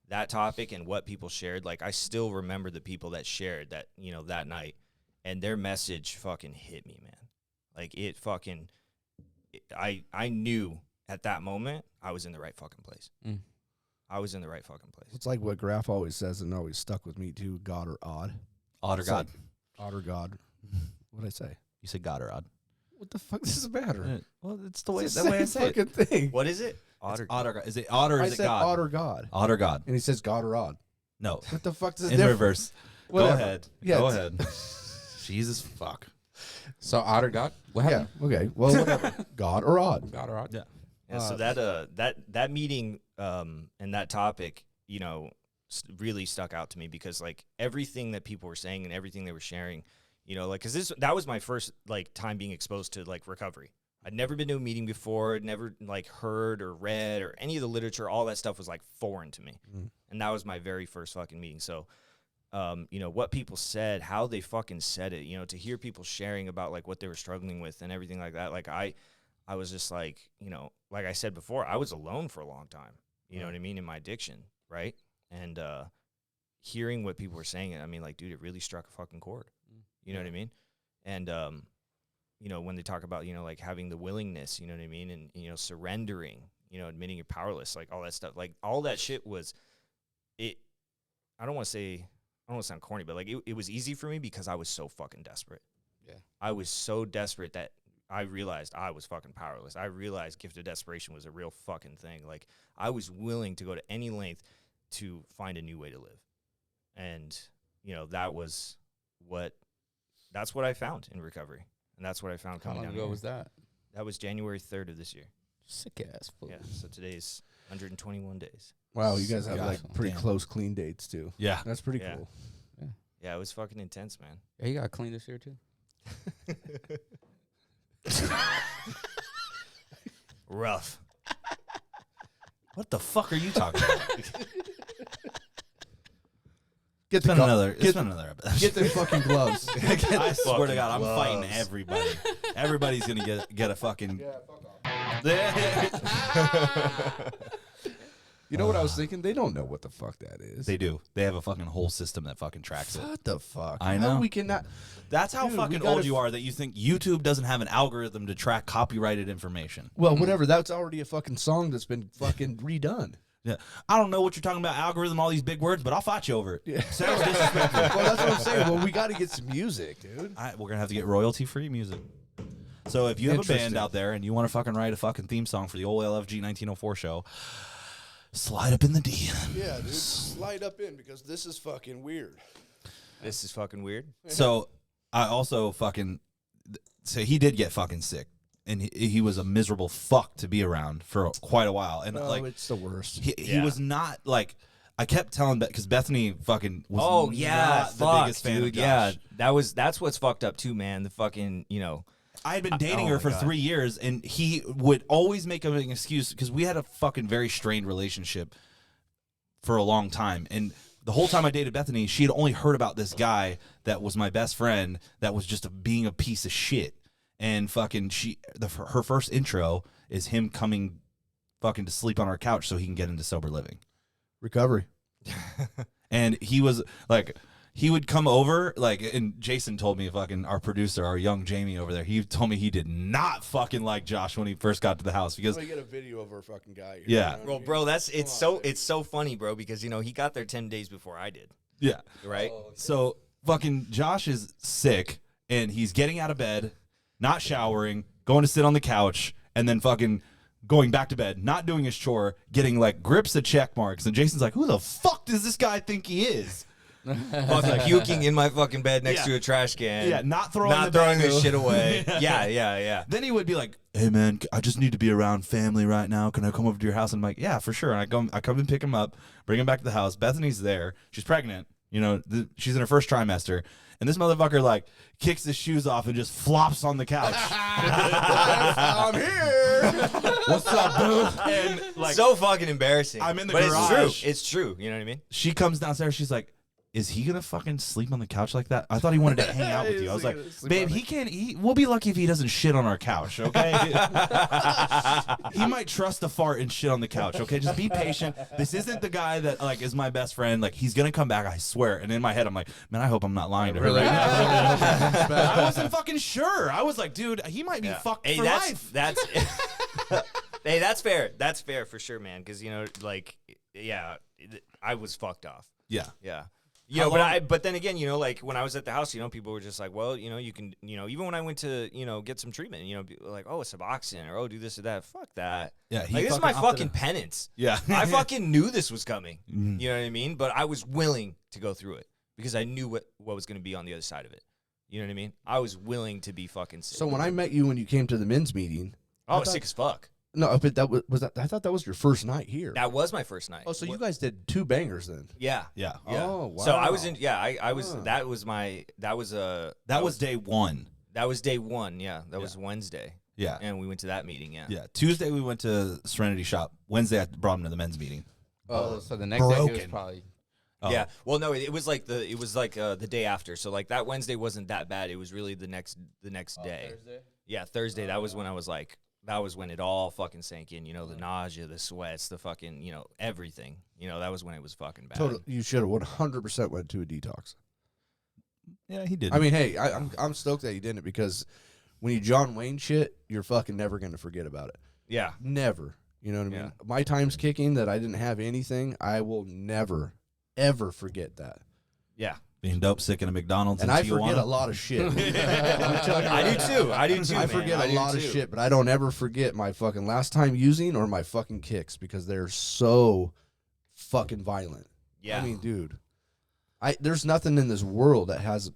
that topic and what people shared. Like, I still remember the people that shared that that night, and their message fucking hit me, man. Like, it fucking, I knew at that moment I was in the right fucking place. I was in the right fucking place.
It's like what Graff always says, and always stuck with me too. God or odd.
Odd or God.
Odd or God. What'd I say?
You said God or odd.
What the fuck does it matter?
Well, it's the way,
It's
the
the
way I
same
say it.
fucking thing.
What is it?
Odd or God. Is it odd or
I
is it
said
God?
odd or God.
Odd or God.
And he says God or odd.
No.
What the fuck does it
In
differ?
reverse.
Whatever.
Go ahead.
Yeah,
Go
it's-
ahead. Jesus fuck.
So odd or God? What
Yeah.
happened?
Okay. Well, whatever. God or odd.
God or odd?
Yeah.
Yeah, so that meeting and that topic, really stuck out to me because everything that people were saying and everything they were sharing, because that was my first time being exposed to recovery. I'd never been to a meeting before, I'd never heard or read or any of the literature. All that stuff was foreign to me, And that was my very first fucking meeting. So, you know, what people said, how they fucking said it, you know, to hear people sharing about like what they were struggling with and everything like that. Like I was just like, you know, like I said before, I was alone for a long time, you know what I mean, in my addiction, right? And hearing what people were saying, I mean, like, dude, it really struck a fucking chord, you know what I mean? And, you know, when they talk about, you know, like having the willingness, you know what I mean? And, you know, surrendering, you know, admitting you're powerless, like all that stuff, like all that shit was, I don't want to sound corny, but like it was easy for me because I was so fucking desperate.
Yeah.
I was so desperate that I realized I was fucking powerless. I realized gift of desperation was a real fucking thing. Like I was willing to go to any length to find a new way to live. And, you know, that's what I found in recovery. And that's what I found
How
coming
long
down
ago
here.
was that?
That was January 3rd of this year.
Sick ass fool.
Yeah. So today's 121 days.
Wow, you guys have
God,
like pretty
damn.
close clean dates too.
Yeah.
That's pretty
Yeah.
cool.
Yeah, it was fucking intense, man.
Yeah, you got clean this year too.
Rough.
What the fuck are you talking about?
Get
It's been another episode.
Get the fucking gloves.
I swear to God, I'm
gloves.
fighting everybody. Everybody's gonna get a fucking.
You know what I was thinking? They don't know what the fuck that is.
They do. They have a fucking whole system that fucking tracks it.
What the fuck?
I
How
know.
we cannot.
That's how
Dude, we
fucking
gotta
old you are that you think YouTube doesn't have an algorithm to track copyrighted information.
Well, whatever. That's already a fucking song that's been fucking redone.
Yeah, I don't know what you're talking about, algorithm, all these big words, but I'll fight you over it.
Yeah.
Sounds disrespectful.
Well, that's what I'm saying. Well, we got to get some music, dude.
We're gonna have to get royalty-free music. So if you have a band
Interesting.
out there and you want to fucking write a fucking theme song for the old LFG 1904 show, slide up in the DM.
Yeah, dude. Slide up in because this is fucking weird.
This is fucking weird.
So I also fucking, so he did get fucking sick, and he was a miserable fuck to be around for quite a while, and
No,
like
it's the worst.
he
Yeah.
was not like. I kept telling because Bethany fucking was
Oh yeah,
not the
fuck,
biggest fan
dude.
of
Yeah,
Josh.
that's what's fucked up too, man. The fucking, you know.
I had been dating
oh
her
my
for
God.
3 years, and he would always make an excuse because we had a fucking very strained relationship for a long time. And the whole time I dated Bethany, she had only heard about this guy that was my best friend that was just being a piece of shit. And fucking her first intro is him coming fucking to sleep on our couch so he can get into sober living.
Recovery.
And he was like, he would come over, like, and Jason told me, fucking, our producer, our young Jamie over there, he told me he did not fucking like Josh when he first got to the house because,
Let me get a video of our fucking guy. Here.
Yeah.
Well, bro, it's so funny, bro, because you know he got there 10 days before I did,
yeah.
right?
So fucking Josh is sick and he's getting out of bed, not showering, going to sit on the couch, and then fucking going back to bed, not doing his chore, getting like grips of check marks. And Jason's like, who the fuck does this guy think he is?
Fucking puking in my fucking bed next
Yeah.
to a trash can.
Yeah, not throwing
this shit away. Yeah.
Then he would be like, "Hey man, I just need to be around family right now. Can I come over to your house?" And I'm like, "Yeah, for sure." And I come and pick him up, bring him back to the house. Bethany's there. She's pregnant. You know, she's in her first trimester. And this motherfucker like kicks his shoes off and just flops on the couch.
I'm here.
What's up, dude? And like,
So fucking embarrassing.
I'm in the
but
garage.
it's true. It's true. You know what I mean?
she comes downstairs. She's like, "Is he gonna fucking sleep on the couch like that?" I thought he wanted to hang out with you. I was like, "Babe, he can't. We'll be lucky if he doesn't shit on our couch, okay? He might trust a fart and shit on the couch, okay? Just be patient. This isn't the guy that like is my best friend. Like he's gonna come back, I swear." And in my head, I'm like, "Man, I hope I'm not lying to her."
Really?
Right now. I wasn't fucking sure. I was like, "Dude, he might be fucked
Hey,
for life."
that's hey, that's fair. That's fair for sure, man. Because you know, like, yeah, I was fucked off.
Yeah.
Yeah. You
How
know,
long-
but then again, you know, like when I was at the house, you know, people were just like, well, you know, you can, you know, even when I went to, you know, get some treatment, you know, like, oh, it's Suboxone or oh, do this or that. Fuck that.
Yeah, he
Like, this is my
fucking opted
fucking
out.
penance.
Yeah.
I fucking knew this was coming.
Mhm.
You know what I mean? But I was willing to go through it because I knew what was going to be on the other side of it. You know what I mean? I was willing to be fucking sick.
So when I met you when you came to the men's meeting,
I was sick as fuck.
no, but that was that. I thought that was your first night here.
That was my first night.
Oh, so you guys did 2 bangers then?
Yeah.
Yeah.
Yeah.
Oh, wow.
So I was in. Yeah, I was.
Huh.
That was my. That was a.
That was day one.
That was day one. Yeah, that was Wednesday,
Yeah.
and we went to that meeting. Yeah.
Yeah. Tuesday we went to Serenity Shop. Wednesday I brought him to the men's meeting.
Oh, so the next day he was
broken.
probably.
Oh.
Yeah. Well, no, it was like the day after. So like that Wednesday wasn't that bad. It was really the next day.
Thursday?
Yeah, Thursday. That was when I was like, that was when it all fucking sank in. You know, the nausea, the sweats, the fucking, you know, everything. You know, that was when it was fucking bad.
Total. You should have 100% went to a detox.
Yeah, he did.
I mean, hey, I'm stoked that you didn't because when you John Wayne shit, you're fucking never gonna forget about it.
Yeah.
Never. You know what I mean?
Yeah.
My times kicking that I didn't have anything, I will never, ever forget that.
Yeah.
being dope sick in a McDonald's.
And
in
I
Tijuana.
forget a lot of shit.
I do too. I do too.
I
man.
forget
I
a
do
lot of
too.
shit, but I don't ever forget my fucking last time using or my fucking kicks because they're so fucking violent.
Yeah.
I mean, dude, there's nothing in this world that has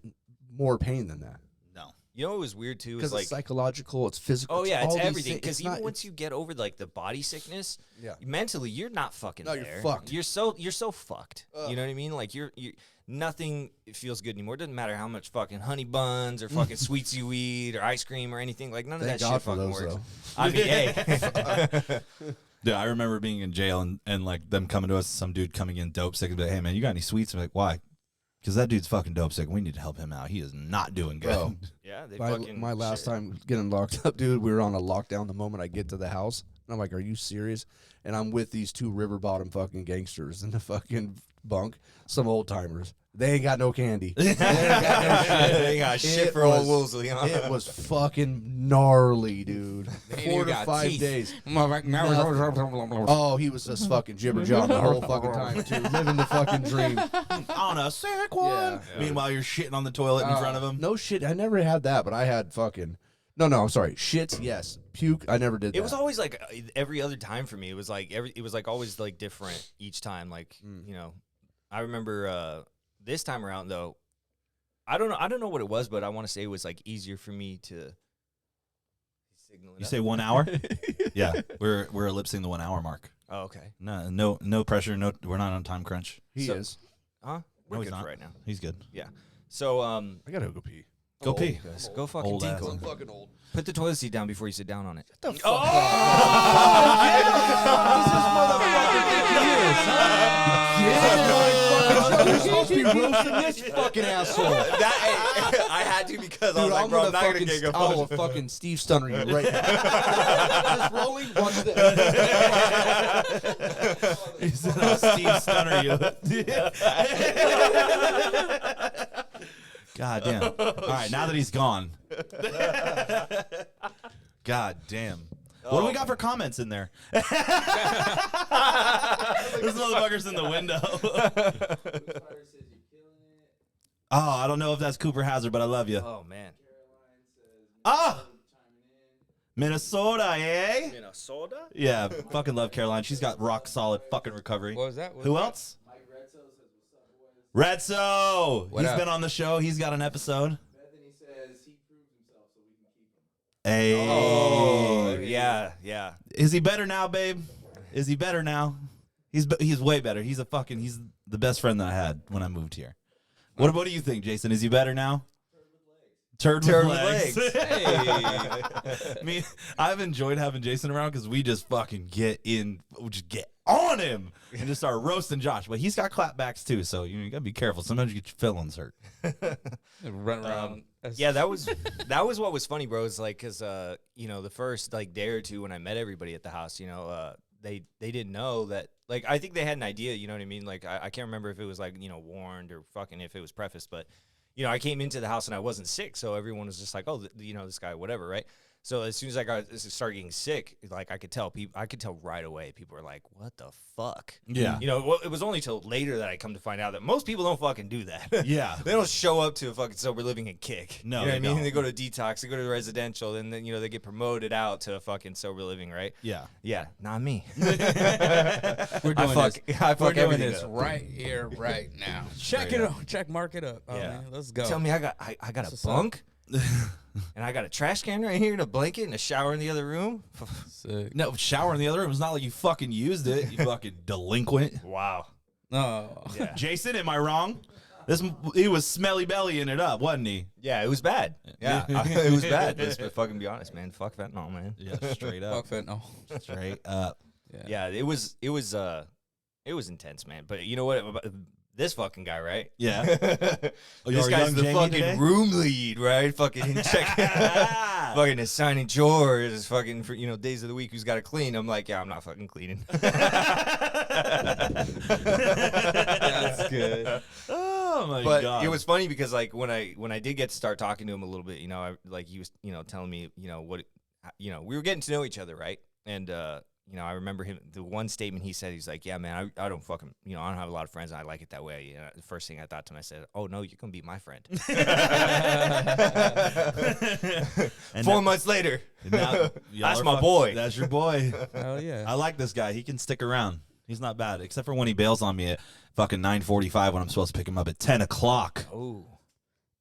more pain than that.
No.
You know what was weird too?
Because
Is like,
it's psychological, it's physical.
oh yeah, it's
all these
everything.
things.
Because
It's
even
not-
once you get over like the body sickness,
yeah.
mentally you're not fucking
No, you're
there.
fucked.
You're so fucked.
Ugh.
You know what I mean? Like you're nothing feels good anymore. It doesn't matter how much fucking honey buns or fucking sweets you eat or ice cream or anything. Like none of
Thank
that
God
shit
for
fucking
those,
works.
though.
I mean, hey.
Yeah, I remember being in jail and like them coming to us, some dude coming in dope sick and be like, hey man, you got any sweets? I'm like, why? Because that dude's fucking dope sick. We need to help him out. He is not doing good.
Bro.
Yeah, they
My,
fucking
my last
shit.
time getting locked up, dude, we were on a lockdown the moment I get to the house. And I'm like, are you serious? And I'm with these two river bottom fucking gangsters in the fucking bunk, some old timers. They ain't got no candy. They ain't got no shit.
They ain't got shit
It
for old
was-
Woolsey, huh?
It was fucking gnarly, dude.
They ain't
4
even
to
got
5
teeth.
days.
Oh,
Oh, he was just fucking jibber jab the whole fucking time, too. Living the fucking dream.
On a sick one.
Yeah.
Meanwhile, you're shitting on the toilet in front of him.
No shit. I never had that, but I had fucking. No, I'm sorry. Shits, yes. Puke, I never did that.
It was always like every other time for me. It was like it was like always like different each time. Like you know, I remember this time around though. I don't know what it was, but I want to say it was like easier for me to signal it
You
up.
say 1 hour? Yeah, we're ellipsing the 1 hour mark.
Oh, okay.
No pressure. No, we're not on time crunch.
He
So-
is.
Huh? We're
No, he's
good
not.
for right now.
He's good.
Yeah. So
I gotta go pee.
Go pee.
guys, go fucking
Old ass.
tinkle.
I'm fucking old.
Put the toilet seat down before you sit down on it.
The fuck You're supposed to be roasting this fucking asshole.
I had to because I
Dude,
was like,
I'm
bro,
gonna
I'm not gonna
fucking,
get go.
I will fucking Steve Stunner you right now. Just rolling. Watch this.
He's gonna Steve Stunner you. God damn. All right, now that he's gone. God damn. What do we got for comments in there? This motherfucker's in the window. Oh, I don't know if that's Cooper Hazard, but I love you.
Oh man.
Ah! Minnesota, eh?
Minnesota?
Yeah, fucking love Caroline. She's got rock solid fucking recovery.
what was that?
Who else? Redso!
What
He's
up?
been on the show. He's got an episode.
Oh
Hey.
yeah, yeah.
Is he better now, babe? Is he better now? He's way better. He's the best friend that I had when I moved here. What do you think, Jason? Is he better now? Turd with legs.
Hey.
Me, I've enjoyed having Jason around because we just fucking get on him and just start roasting Josh. But he's got clapbacks too, so you gotta be careful. Sometimes you get your feelings hurt.
Run around.
Yeah, that was what was funny, bro. Is like because you know the first like day or two when I met everybody at the house, you know, they didn't know that. Like I think they had an idea, you know what I mean? Like I can't remember if it was like you know warned or fucking if it was prefaced, but you know I came into the house and I wasn't sick, so everyone was just like, oh, you know this guy, whatever, right? So as soon as I started getting sick, like I could tell right away. People were like, "What the fuck?"
Yeah.
You know, well, it was only till later that I come to find out that most people don't fucking do that.
Yeah.
They don't show up to a fucking sober living and kick.
No,
you know what I
they
mean?
don't.
They go to detox, they go to residential, and then you know they get promoted out to a fucking sober living, right?
Yeah.
Yeah, not me.
We're doing
I fuck
this.
We're
We're doing
everything
this
up.
right here, right now. Check
Straight
it
up.
up. Check mark it up. Oh,
Yeah.
man, let's go.
Tell me I got
What's
a
up?
bunk and I got a trash can right here and a blanket and a shower in the other room.
Sick.
No, shower in the other room. It's not like you fucking used it. You fucking delinquent.
Wow.
Oh.
Yeah.
Jason, am I wrong? He was smelly bellying it up, wasn't he?
Yeah, it was bad. Yeah, it was bad. Let's fucking be honest, man. Fuck fentanyl, man.
Yeah, straight up.
Fuck fentanyl.
Straight up.
Yeah, it was It was intense, man. But you know what? This fucking guy, right?
Yeah.
This guy's the fucking room lead, right? Fucking fucking assigning chores, fucking for, days of the week who's got to clean. I'm like, yeah, I'm not fucking cleaning.
That's good.
Oh my
But
god!
it was funny because like when I did get to start talking to him a little bit, he was telling me what we were getting to know each other, right? And I remember him. The one statement he said, he's like, "Yeah, man, I don't fucking, I don't have a lot of friends. And I like it that way." The first thing I thought to him, I said, "Oh no, you're gonna be my friend." 4 months later,
now,
that's my boy.
That's your boy.
Hell yeah.
I like this guy. He can stick around. He's not bad, except for when he bails on me at fucking 9:45 when I'm supposed to pick him up at 10 o'clock.
Oh,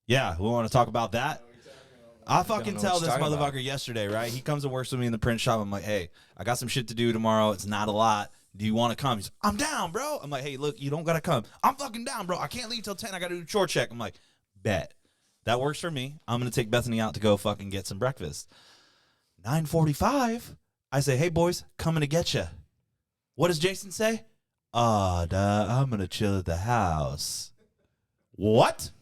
Yeah, we want to talk about that. I fucking
know
tell
what
this
you're talking
motherfucker
about.
yesterday, right? He comes and works with me in the print shop. I'm like, hey, I got some shit to do tomorrow. It's not a lot. Do you want to come? He's like, I'm down, bro. I'm like, hey, look, you don't got to come. I'm fucking down, bro. I can't leave till 10. I got to do a chore check. I'm like, bet. That works for me. I'm going to take Bethany out to go fucking get some breakfast. 9:45, I say, hey, boys, coming to get you. What does Jason say? I'm going to chill at the house. What?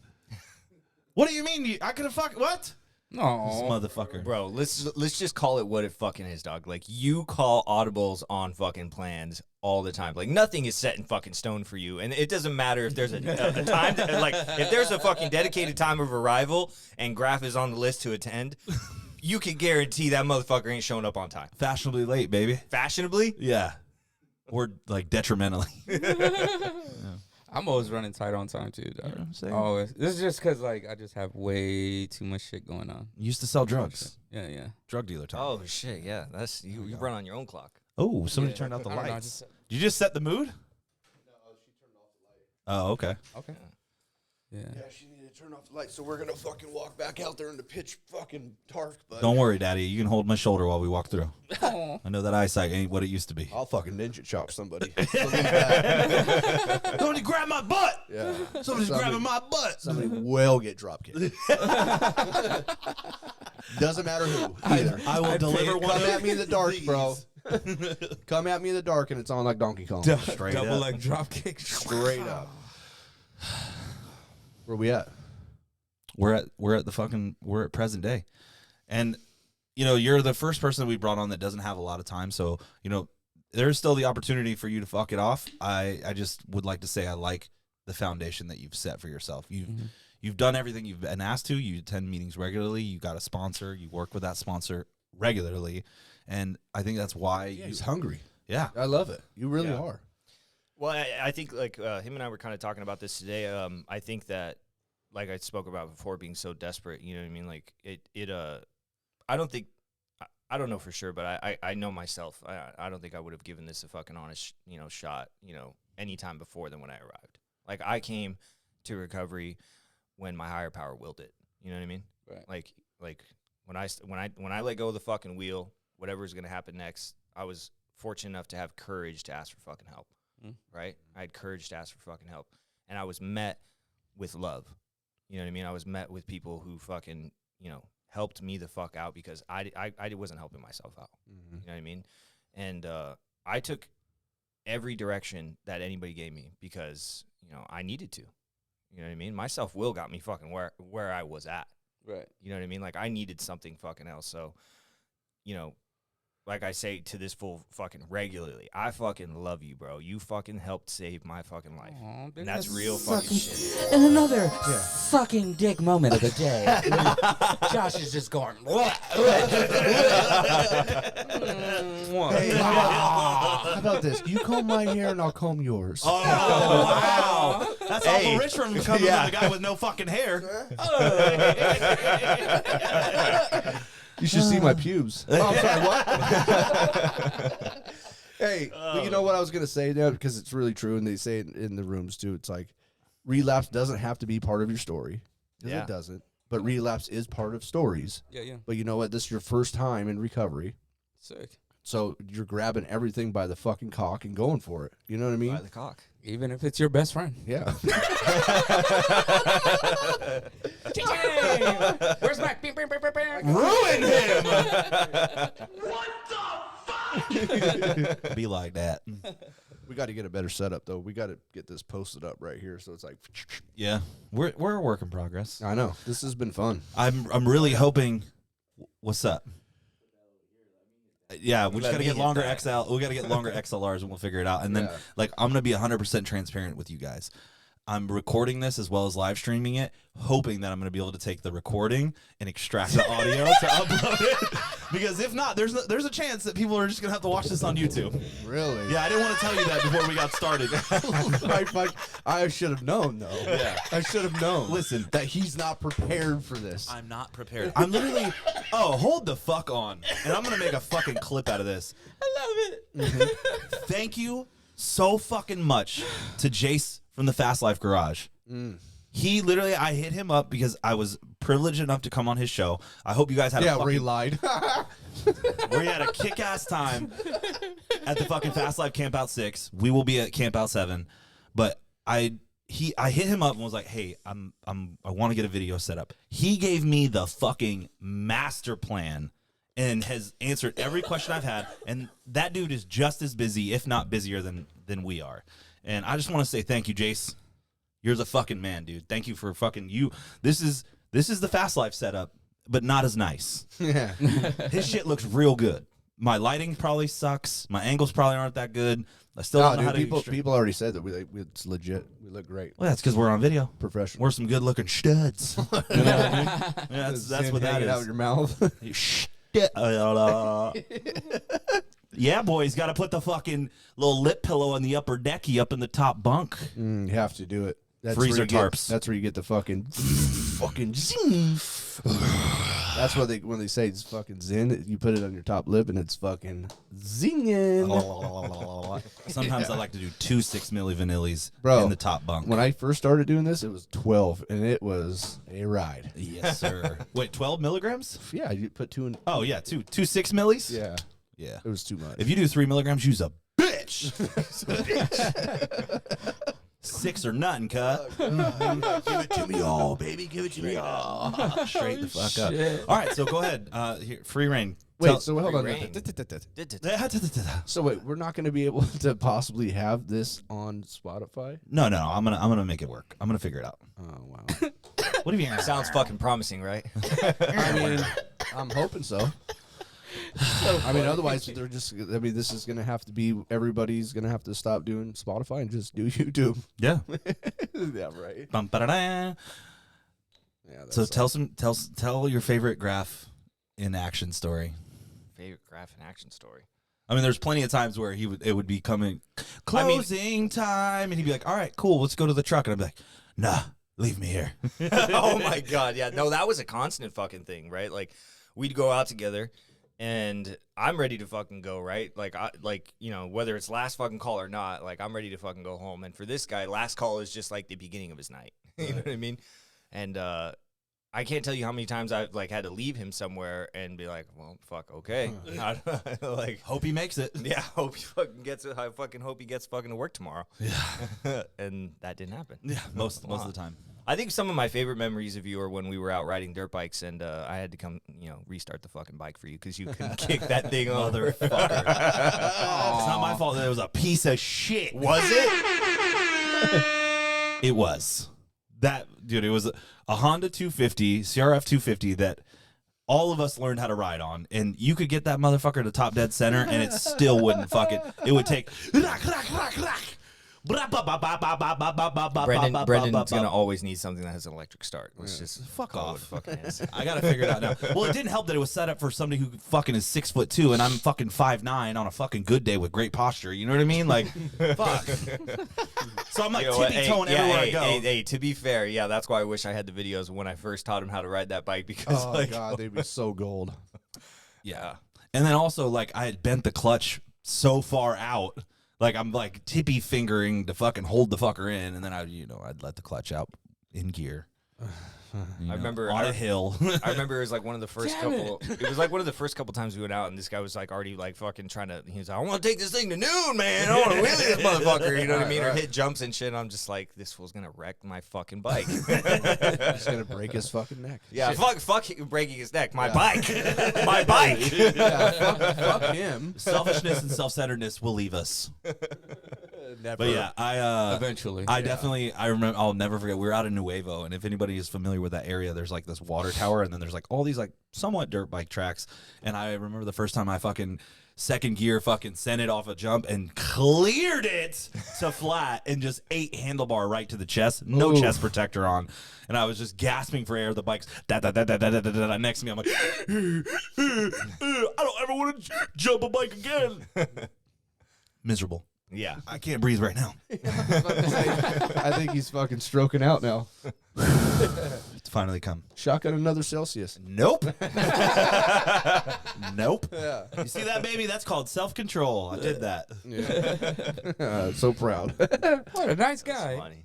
What do you mean? I could have fucking, what? This
No.
motherfucker.
bro, let's just call it what it fucking is, dog. Like you call audibles on fucking plans all the time. Like nothing is set in fucking stone for you, and it doesn't matter if there's a time. Like if there's a fucking dedicated time of arrival and Graff is on the list to attend, you can guarantee that motherfucker ain't showing up on time.
Fashionably late, baby.
Fashionably,
Yeah. Or like detrimentally.
I'm always running tight on time too, dog.
I'm saying?
Always. This is just because like I just have way too much shit going on.
You used to sell drugs.
Yeah, yeah.
Drug dealer time.
oh shit, yeah, that's you run on your own clock.
Oh, somebody
Yeah,
turned out the
I don't know, I
lights.
just-
Did you just set the mood? No, she turned off the light. Oh, okay.
Okay. Yeah.
Yeah, she needed to turn off the lights, so we're gonna fucking walk back out there in the pitch fucking dark. But
Don't worry, Daddy. You can hold my shoulder while we walk through.
Oh.
I know that eyesight ain't what it used to be.
I'll fucking ninja chop somebody.
Somebody grab my butt!
Yeah,
Somebody's grabbing my butt!
somebody will get drop kicked. Doesn't matter who. Either.
I will deliver one
Come
of
at me in the dark,
these.
bro. Come at me in the dark, and it's on like Donkey Kong.
Straight
Double
up.
leg drop kick.
Straight up. Where we at?
We're at present day. And you're the first person that we brought on that doesn't have a lot of time, so there's still the opportunity for you to fuck it off. I just would like to say I like the foundation that you've set for yourself. You've done everything you've been asked to. You attend meetings regularly. You got a sponsor. You work with that sponsor regularly, and I think that's why
He's hungry.
Yeah.
I love it. You really
Yeah.
are.
Well, I think like him and I were kind of talking about this today. I think that, like I spoke about before, being so desperate. You know what I mean? Like I don't think, I don't know for sure, but I know myself. I don't think I would have given this a fucking honest, shot, any time before than when I arrived. Like I came to recovery when my higher power willed it. You know what I mean?
Right.
Like when I let go of the fucking wheel, whatever's gonna happen next, I was fortunate enough to have courage to ask for fucking help. Right? I had courage to ask for fucking help, and I was met with love. You know what I mean? I was met with people who fucking, helped me the fuck out because I wasn't helping myself out. You know what I mean? And I took every direction that anybody gave me because, I needed to. You know what I mean? My self-will got me fucking where I was at.
Right.
You know what I mean? Like, I needed something fucking else. So, like I say to this fool fucking regularly, I fucking love you, bro. You fucking helped save my fucking life.
Aw,
And that's real fucking shit.
And another sucking dick moment of the day. Josh is just going.
Hey, how about this? You comb my hair and I'll comb yours.
Oh, wow. That's
Hey.
awful rich from coming
Yeah.
from the guy with no fucking hair.
You should see my pubes. Oh, I'm sorry, what? Hey, but you know what I was going to say now? Because it's really true, and they say it in the rooms, too. It's like, relapse doesn't have to be part of your story. 'Cause
Yeah.
It doesn't. But relapse is part of stories.
Yeah, yeah.
But you know what? This is your first time in recovery.
Sick.
So you're grabbing everything by the fucking cock and going for it. You know what I mean?
By the cock.
Even if it's your best friend.
Yeah.
Where's my
Ruin him. Be like that.
We got to get a better setup though. We got to get this posted up right here, so it's like.
Yeah, we're a work in progress.
I know this has been fun.
I'm really hoping. What's up? Yeah, we just
Let
gotta
me
get
hit
longer
that.
XL. We gotta get longer XLRs, and we'll figure it out. And then,
Yeah.
like, I'm gonna be 100% transparent with you guys. I'm recording this as well as live streaming it, hoping that I'm gonna be able to take the recording and extract the audio to upload it. Because if not, there's a chance that people are just gonna have to watch this on YouTube.
Really?
Yeah, I didn't want to tell you that before we got started.
I should have known though.
Yeah.
I should have known.
Listen.
that he's not prepared for this.
I'm not prepared. I'm literally. Oh, hold the fuck on, and I'm gonna make a fucking clip out of this.
I love it.
Thank you so fucking much to Jace from the Fast Life Garage. He literally, I hit him up because I was privileged enough to come on his show. I hope you guys had a
Yeah,
fucking,
Ray lied.
we had a kick-ass time at the fucking Fast Life Camp Out 6. We will be at Camp Out 7. But I hit him up and was like, hey, I want to get a video set up. He gave me the fucking master plan and has answered every question I've had. And that dude is just as busy, if not busier than we are. And I just want to say thank you, Jace. You're the fucking man, dude. Thank you for fucking you. This is the Fast Life setup, but not as nice.
Yeah.
His shit looks real good. My lighting probably sucks. My angles probably aren't that good. I still
No,
don't know how
dude,
to
people already said that it's legit. We look great.
Well, that's because we're on video.
Professional.
We're some good looking studs. You know what I mean? Yeah, that's
Zin
what that
hanging out
is.
of your mouth.
Yeah, boys, got to put the fucking little lip pillow on the upper decky up in the top bunk.
You have to do it. That's
Freezer
where you get-
tarps.
That's where you get the fucking zing. That's what when they say it's fucking zen. You put it on your top lip and it's fucking zinging.
Sometimes I like to do 2 6 milli vanillis
Bro,
in the top bunk.
When I first started doing this, it was 12, and it was a ride.
Yes, sir. Wait, 12 milligrams?
Yeah, you put 2 in.
Oh, yeah, 2 6 millis?
Yeah,
Yeah.
it was too much.
If you do 3 milligrams, you's a bitch. 6 or nothing, cut.
Give it to me all, baby. Give it to me all.
Straight the fuck up.
shit.
All right, so go ahead. Here, free reign.
Wait, so hold on.
Rain.
So wait, we're not going to be able to possibly have this on Spotify?
No, I'm gonna make it work. I'm gonna figure it out.
Oh wow.
What do you mean?
Sounds fucking promising, right?
I mean, I'm hoping so. I mean, otherwise they're just. I mean, this is gonna have to be. Everybody's gonna have to stop doing Spotify and just do YouTube.
Yeah.
Yeah, right.
Bum, ba-da-da.
Yeah.
So
that's
tell your favorite Graff in action story.
Favorite Graff and action story.
I mean, there's plenty of times where it would be coming closing time, and he'd be like, "All right, cool, let's go to the truck," and I'd be like, "Nah, leave me here."
Oh my god, yeah. No, that was a constant fucking thing, right? Like we'd go out together and I'm ready to fucking go, right? Like whether it's last fucking call or not, like I'm ready to fucking go home. And for this guy, last call is just like the beginning of his night. You know what I mean? And I can't tell you how many times I've like had to leave him somewhere and be like, well, fuck, okay. Like
Hope he makes it.
yeah, hope he fucking gets it. I fucking hope he gets fucking to work tomorrow.
Yeah,
And that didn't happen.
yeah. Most of the time.
I think some of my favorite memories of you are when we were out riding dirt bikes and I had to come, restart the fucking bike for you because you couldn't kick that thing on.
Motherfucker. It's not my fault that it was a piece of shit.
Was it?
It was. That, dude, it was a Honda 250, CRF 250 that all of us learned how to ride on. And you could get that motherfucker to top dead center and it still wouldn't fucking, it would take.
Brendan's gonna always need something that has an electric start. Let's just
Fuck
call
off.
it what it fucking is.
I gotta figure it out now. Well, it didn't help that it was set up for somebody who fucking is 6'2" and I'm fucking 5'9" on a fucking good day with great posture. You know what I mean? Like, fuck. So I'm like
You know what?
tippy toeing everywhere I go.
Hey, to be fair, yeah, that's why I wish I had the videos when I first taught him how to ride that bike because
Oh god, they'd be so gold.
Yeah. And then also, like, I had bent the clutch so far out. Like, I'm, like, tippy fingering to fucking hold the fucker in. And then I'd let the clutch out in gear.
I remember
on a hill.
I remember it was like one of the first couple. It was like one of the first couple times we went out, and this guy was like already like fucking trying to. He was like, "I want to take this thing to noon, man. I want to wheel this motherfucker." You know what I mean? Or hit jumps and shit. And I'm just like, this fool's gonna wreck my fucking bike.
He's gonna break his fucking neck.
Yeah, fuck breaking his neck. My bike, my bike.
Yeah, fuck him.
Selfishness and self-centeredness will leave us.
Never.
But yeah,
Eventually.
I definitely, I remember, I'll never forget, we were out in Nuevo, and if anybody is familiar with that area, there's like this water tower, and then there's like all these like somewhat dirt bike tracks, and I remember the first time I fucking second gear fucking sent it off a jump and cleared it to flat and just ate handlebar right to the chest, no chest protector on, and I was just gasping for air. The bike's next to me, I'm like, I don't ever want to jump a bike again. Miserable.
Yeah.
I can't breathe right now.
I think he's fucking stroking out now.
It's finally come.
Shotgun another Celsius.
Nope. Nope.
Yeah.
You see that, baby? That's called self-control. I did that.
Yeah. So proud.
What a nice guy.
Funny.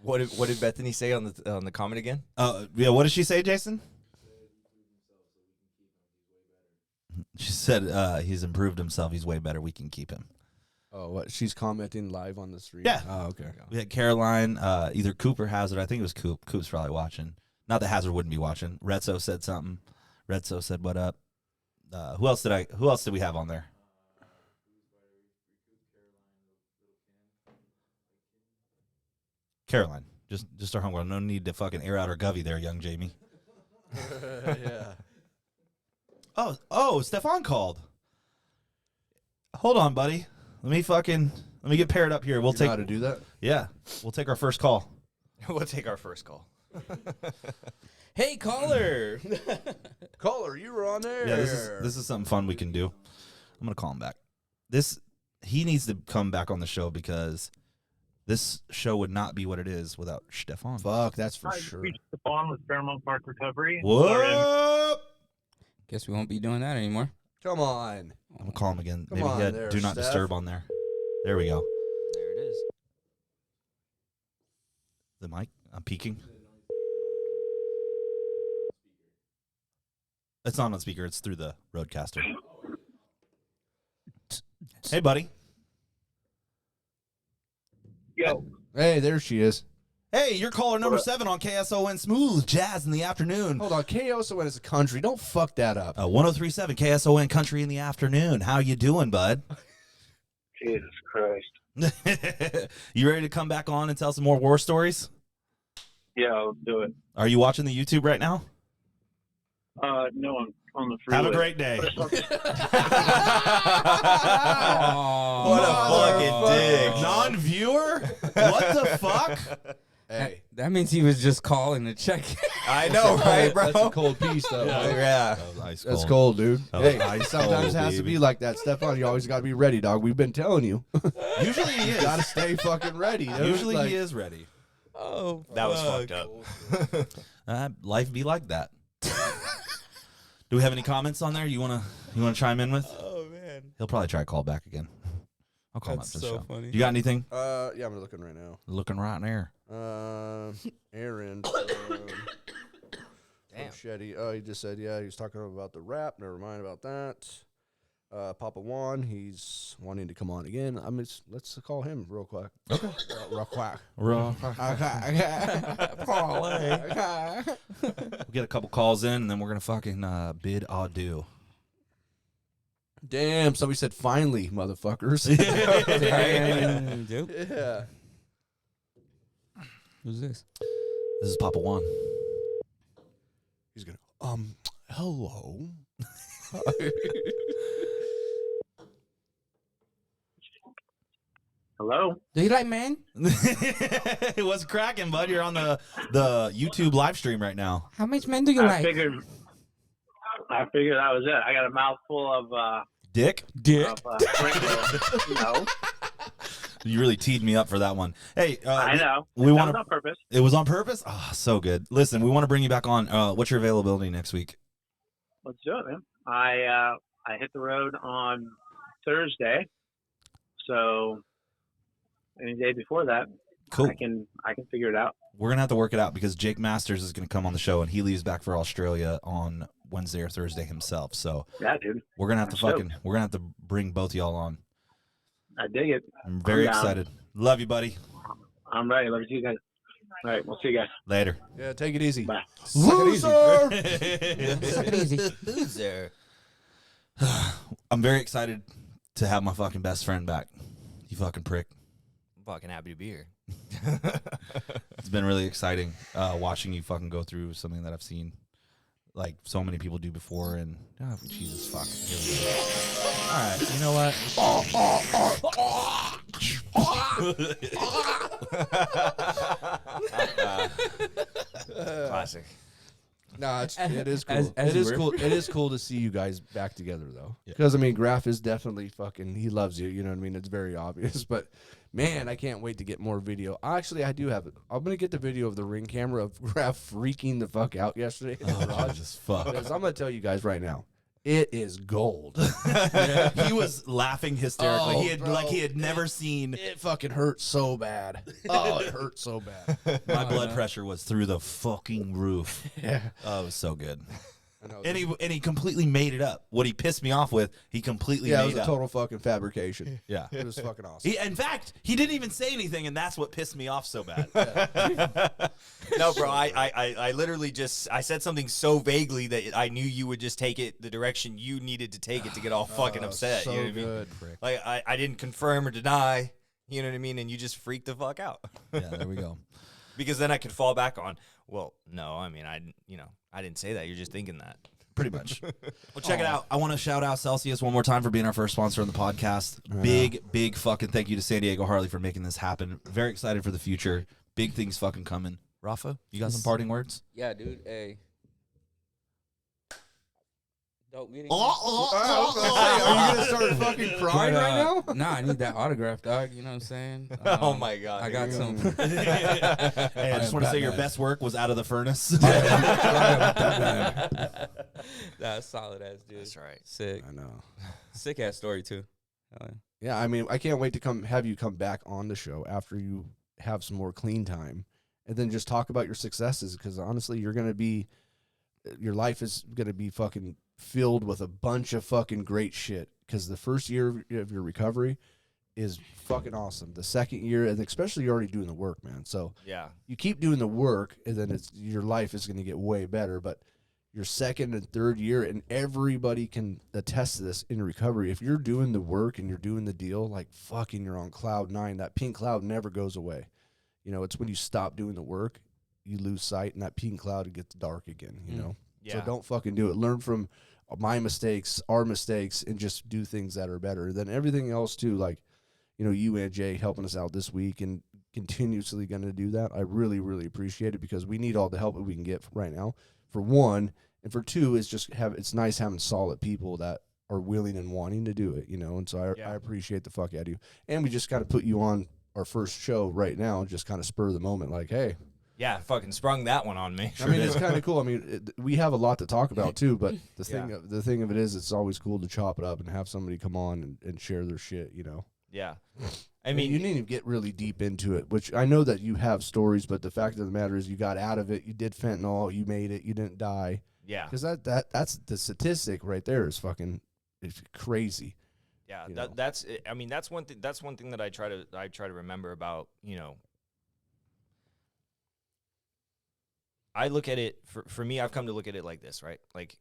What did Bethany say on the comment again?
Yeah, what did she say, Jason? She said he's improved himself. He's way better. We can keep him.
Oh, what? She's commenting live on the stream?
Yeah.
Oh, okay.
We had Caroline, either Coop or Hazard. I think it was Coop. Coop's probably watching. Not that Hazard wouldn't be watching. Retso said something. Retso said, "What up?" Who else did we have on there? Caroline. Just our homegrown. No need to fucking air out our govy there, young Jamie.
Yeah.
Oh, Stefan called. Hold on, buddy. Let me get paired up here. We'll
You know
take
how to do that?
Yeah. We'll take our first call.
We'll take our first call.
Hey, caller.
Caller, you were on there.
Yeah, this is something fun we can do. I'm gonna call him back. He needs to come back on the show because this show would not be what it is without Stefan.
Fuck, that's for sure.
Stefan with Fairmont Park Recovery.
What?
Guess we won't be doing that anymore.
Come on.
I'm gonna call him again.
Come
Maybe
on
he had
there,
do not
Steph.
disturb on there. There we go.
There it is.
The mic. I'm peeking. It's not on speaker. It's through the roadcaster. Hey, buddy.
Yo,
Hey, there she is.
Hey, you're caller number 7 on KSON Smooth Jazz in the afternoon.
Hold on. KOSON is a country. Don't fuck that up.
1037 KSON Country in the afternoon. How you doing, bud?
Jesus Christ.
You ready to come back on and tell some more war stories?
Yeah, I'll do it.
Are you watching the YouTube right now?
No, I'm on the freeway.
Have a great day.
What a fucking dick.
Non-viewer? What the fuck?
Hey.
That means he was just calling to check.
I know, right, bro?
That's a cold piece, though.
Yeah.
That was ice
That's cold, dude.
That was
Hey,
ice
sometimes
cold,
it has to
baby.
be like that. Stefan, you always got to be ready, dog. We've been telling you.
Usually he is.
Got to stay fucking ready, dude.
Usually
Like,
he is ready.
Oh,
That was fucked up.
Life be like that. Do we have any comments on there you wanna chime in with?
Oh man,
He'll probably try to call back again. I'll call
that's
him up for the
so
show.
funny.
You got anything?
yeah, I'm looking right now.
Looking right there.
Aaron.
Damn.
Shetty. Oh, he just said, yeah, he was talking about the rap. Never mind about that. Papa Juan, he's wanting to come on again. Let's call him real quick. Okay. Real quick.
We'll get a couple calls in, and then we're gonna fucking bid adieu.
Damn, somebody said finally, motherfuckers.
Dude,
Yeah.
who's this?
This is Papa Juan.
He's gonna hello.
Hello?
Do you like man?
What's cracking, bud? You're on the YouTube live stream right now.
How much men do you
I
like?
figured that was it. I got a mouthful of
Dick?
Dick.
Sprinkles. No,
You really teed me up for that one. Hey,
I know.
we
That
want
was
to.
on purpose.
It was on purpose. Oh, so good. Listen, we want to bring you back on. What's your availability next week?
Let's do it, man. I hit the road on Thursday, so any day before that,
Cool.
I can figure it out.
We're gonna have to work it out because Jake Masters is gonna come on the show, and he leaves back for Australia on Wednesday or Thursday himself. So
Yeah, dude.
we're gonna have to
I'm
we're gonna have to bring both y'all on.
I dig it.
I'm very
I'm down.
excited. Love you, buddy.
I'm ready. Love you guys. All right, we'll see you guys.
Later.
Yeah, take it easy.
Bye.
Loser.
Take it easy.
Who's there?
I'm very excited to have my fucking best friend back. You fucking prick.
fucking happy to be here.
It's been really exciting watching you fucking go through something that I've seen like so many people do before, and Jesus fuck. Here we go. All right, you know what?
Classic.
No, it is cool.
As
It
you
is
were.
cool. It is cool to see you guys back together, though.
Yeah.
Because I mean, Graff is definitely fucking. He loves you. You know what I mean? It's very obvious. But man, I can't wait to get more video. Actually, I do have it. I'm gonna get the video of the ring camera of Graff freaking the fuck out yesterday in the garage.
Jesus fuck.
Because I'm gonna tell you guys right now, it is gold.
He was laughing hysterically.
Oh,
he had
bro,
never seen.
It fucking hurt so bad. Oh, it hurt so bad.
My blood pressure was through the fucking roof.
Yeah.
Oh, it was so good.
I know.
And he completely made it up. What he pissed me off with, he completely
Yeah, it
made
was a
up.
total fucking fabrication.
Yeah.
It was fucking awesome.
In fact, he didn't even say anything, and that's what pissed me off so bad.
No, bro, I literally just I said something so vaguely that I knew you would just take it the direction you needed to take it to get all fucking upset.
So
You know what I mean?
good.
Like I didn't confirm or deny. You know what I mean? And you just freaked the fuck out.
Yeah, there we go.
Because then I could fall back on, well, no, I mean I didn't say that. You're just thinking that.
Pretty much. Well, check it out. I want to shout out Celsius one more time for being our first sponsor on the podcast. Big fucking thank you to San Diego Harley for making this happen. Very excited for the future. Big things fucking coming. Rafa, you got some parting words?
Yeah, dude. Hey. Dope meeting.
Are you gonna start fucking crying right now?
Nah, I need that autograph, dog. You know what I'm saying?
Oh my god.
I got some.
Hey, I just want to say your
Batman.
best work was Out of the Furnace.
That's solid ass, dude.
That's right.
Sick.
I know.
Sick ass story too. Hell yeah.
Yeah, I mean, I can't wait to have you come back on the show after you have some more clean time, and then just talk about your successes. Because honestly, your life is gonna be fucking filled with a bunch of fucking great shit. Because the first year of your recovery is fucking awesome. The second year, and especially you're already doing the work, man. So
Yeah.
you keep doing the work, and then your life is gonna get way better. But your second and third year, and everybody can attest to this in recovery. If you're doing the work and you're doing the deal, like fucking you're on cloud 9. That pink cloud never goes away. You know, it's when you stop doing the work, you lose sight, and that pink cloud gets dark again, you know?
Yeah.
So don't fucking do it. Learn from my mistakes, our mistakes, and just do things that are better. Then everything else too, like, you know, you and Jay helping us out this week and continuously going to do that. I really, really appreciate it because we need all the help that we can get right now, for one. And for two, is just it's nice having solid people that are willing and wanting to do it, you know. And so I appreciate the fuck out of you. And we just got to put you on our first show right now and just kind of spur the moment, like, hey.
Yeah, fucking sprung that one on me.
I mean, it's kind of cool. I mean, we have a lot to talk about too, but the thing of it is, it's always cool to chop it up and have somebody come on and share their shit, you know.
Yeah. I mean,
you need to get really deep into it, which I know that you have stories, but the fact of the matter is you got out of it, you did fentanyl, you made it, you didn't die.
yeah.
Because that's the statistic right there is fucking it's crazy.
Yeah,
you know.
that's I mean that's one thing that I try to remember about, you know. I look at it for me, I've come to look at it like this, right? Like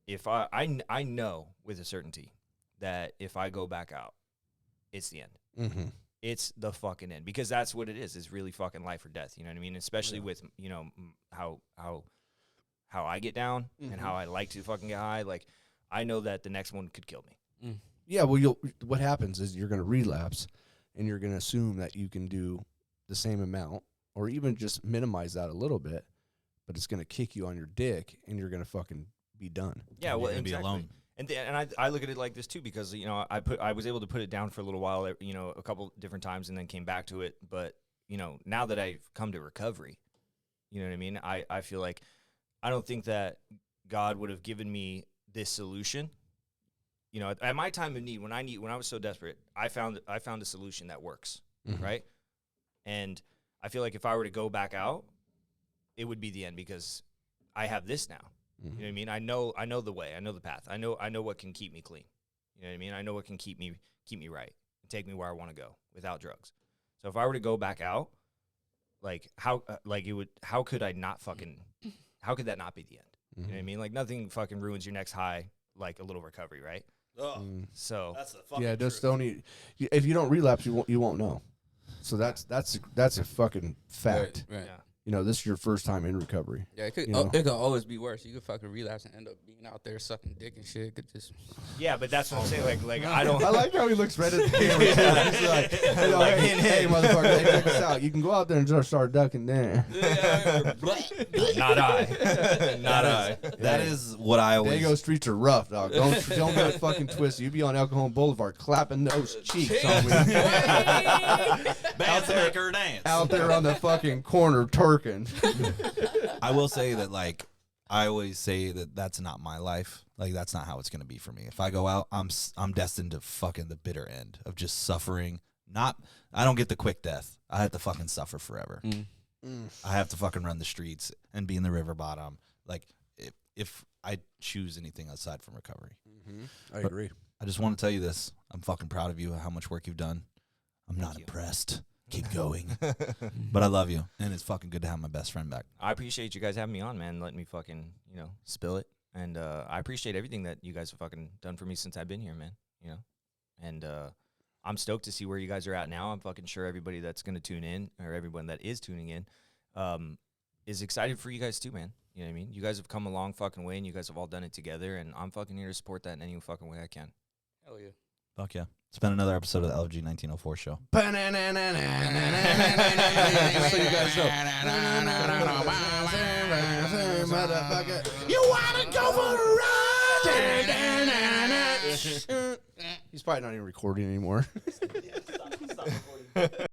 if I know with a certainty that if I go back out, it's the end.
Mm-hmm.
It's the fucking end, because that's what it is. It's really fucking life or death. You know what I mean? Especially with, you know, how I get down and how I like to fucking get high. Like, I know that the next one could kill me.
Yeah, well, what happens is you're going to relapse, and you're going to assume that you can do the same amount, or even just minimize that a little bit, but it's going to kick you on your dick, and you're going to fucking be done.
Yeah, well,
and be
exactly.
alone.
And I look at it like this too, because, you know, I was able to put it down for a little while, you know, a couple different times, and then came back to it. But, you know, now that I've come to recovery, you know what I mean? I feel like I don't think that God would have given me this solution. You know, at my time of need, when I was so desperate, I found a solution that works, right? And I feel like if I were to go back out, it would be the end, because I have this now. You know what I mean? I know the way. I know the path. I know what can keep me clean. You know what I mean? I know what can keep me right and take me where I want to go without drugs. So if I were to go back out, like how could that not be the end? You know what I mean? Like, nothing fucking ruins your next high like a little recovery, right?
Oh,
So
that's the fucking
Yeah, just
truth.
don't eat. If you don't relapse, you won't know. So that's a fucking fact.
Right.
Yeah.
You know, this is your first time in recovery.
Yeah, it could,
You know?
it could always be worse. You could fucking relapse and end up being out there sucking dick and shit. It could just
Yeah, but that's what I'm saying. Like I don't.
I like how he looks right at the camera. Too. He's like, you know, hey, motherfucker, hey, check this out. You can go out there and just start ducking there.
Not I. Not I.
That is what I always.
Dago streets are rough, dog. Don't get it fucking twisted. You be on El Cajon Boulevard clapping those cheeks on me.
Dance make her dance.
Out there on the fucking corner turking.
I will say that, like, I always say that that's not my life. Like, that's not how it's gonna be for me. If I go out, I'm destined to fucking the bitter end of just suffering. I don't get the quick death. I have to fucking suffer forever. I have to fucking run the streets and be in the river bottom. Like, if I choose anything aside from recovery.
I agree.
I just want to tell you this. I'm fucking proud of you, how much work you've done. I'm not impressed. Keep going. But I love you, and it's fucking good to have my best friend back.
I appreciate you guys having me on, man. Letting me fucking, spill it. And I appreciate everything that you guys have fucking done for me since I've been here, man. And I'm stoked to see where you guys are at now. I'm fucking sure everybody that's going to tune in, or everyone that is tuning in, is excited for you guys too, man. You know what I mean? You guys have come a long fucking way, and you guys have all done it together, and I'm fucking here to support that in any fucking way I can.
hell yeah.
Fuck yeah. It's been another episode of the LG 1904 show.
So you guys know. You wanna go for a ride? He's probably not even recording anymore.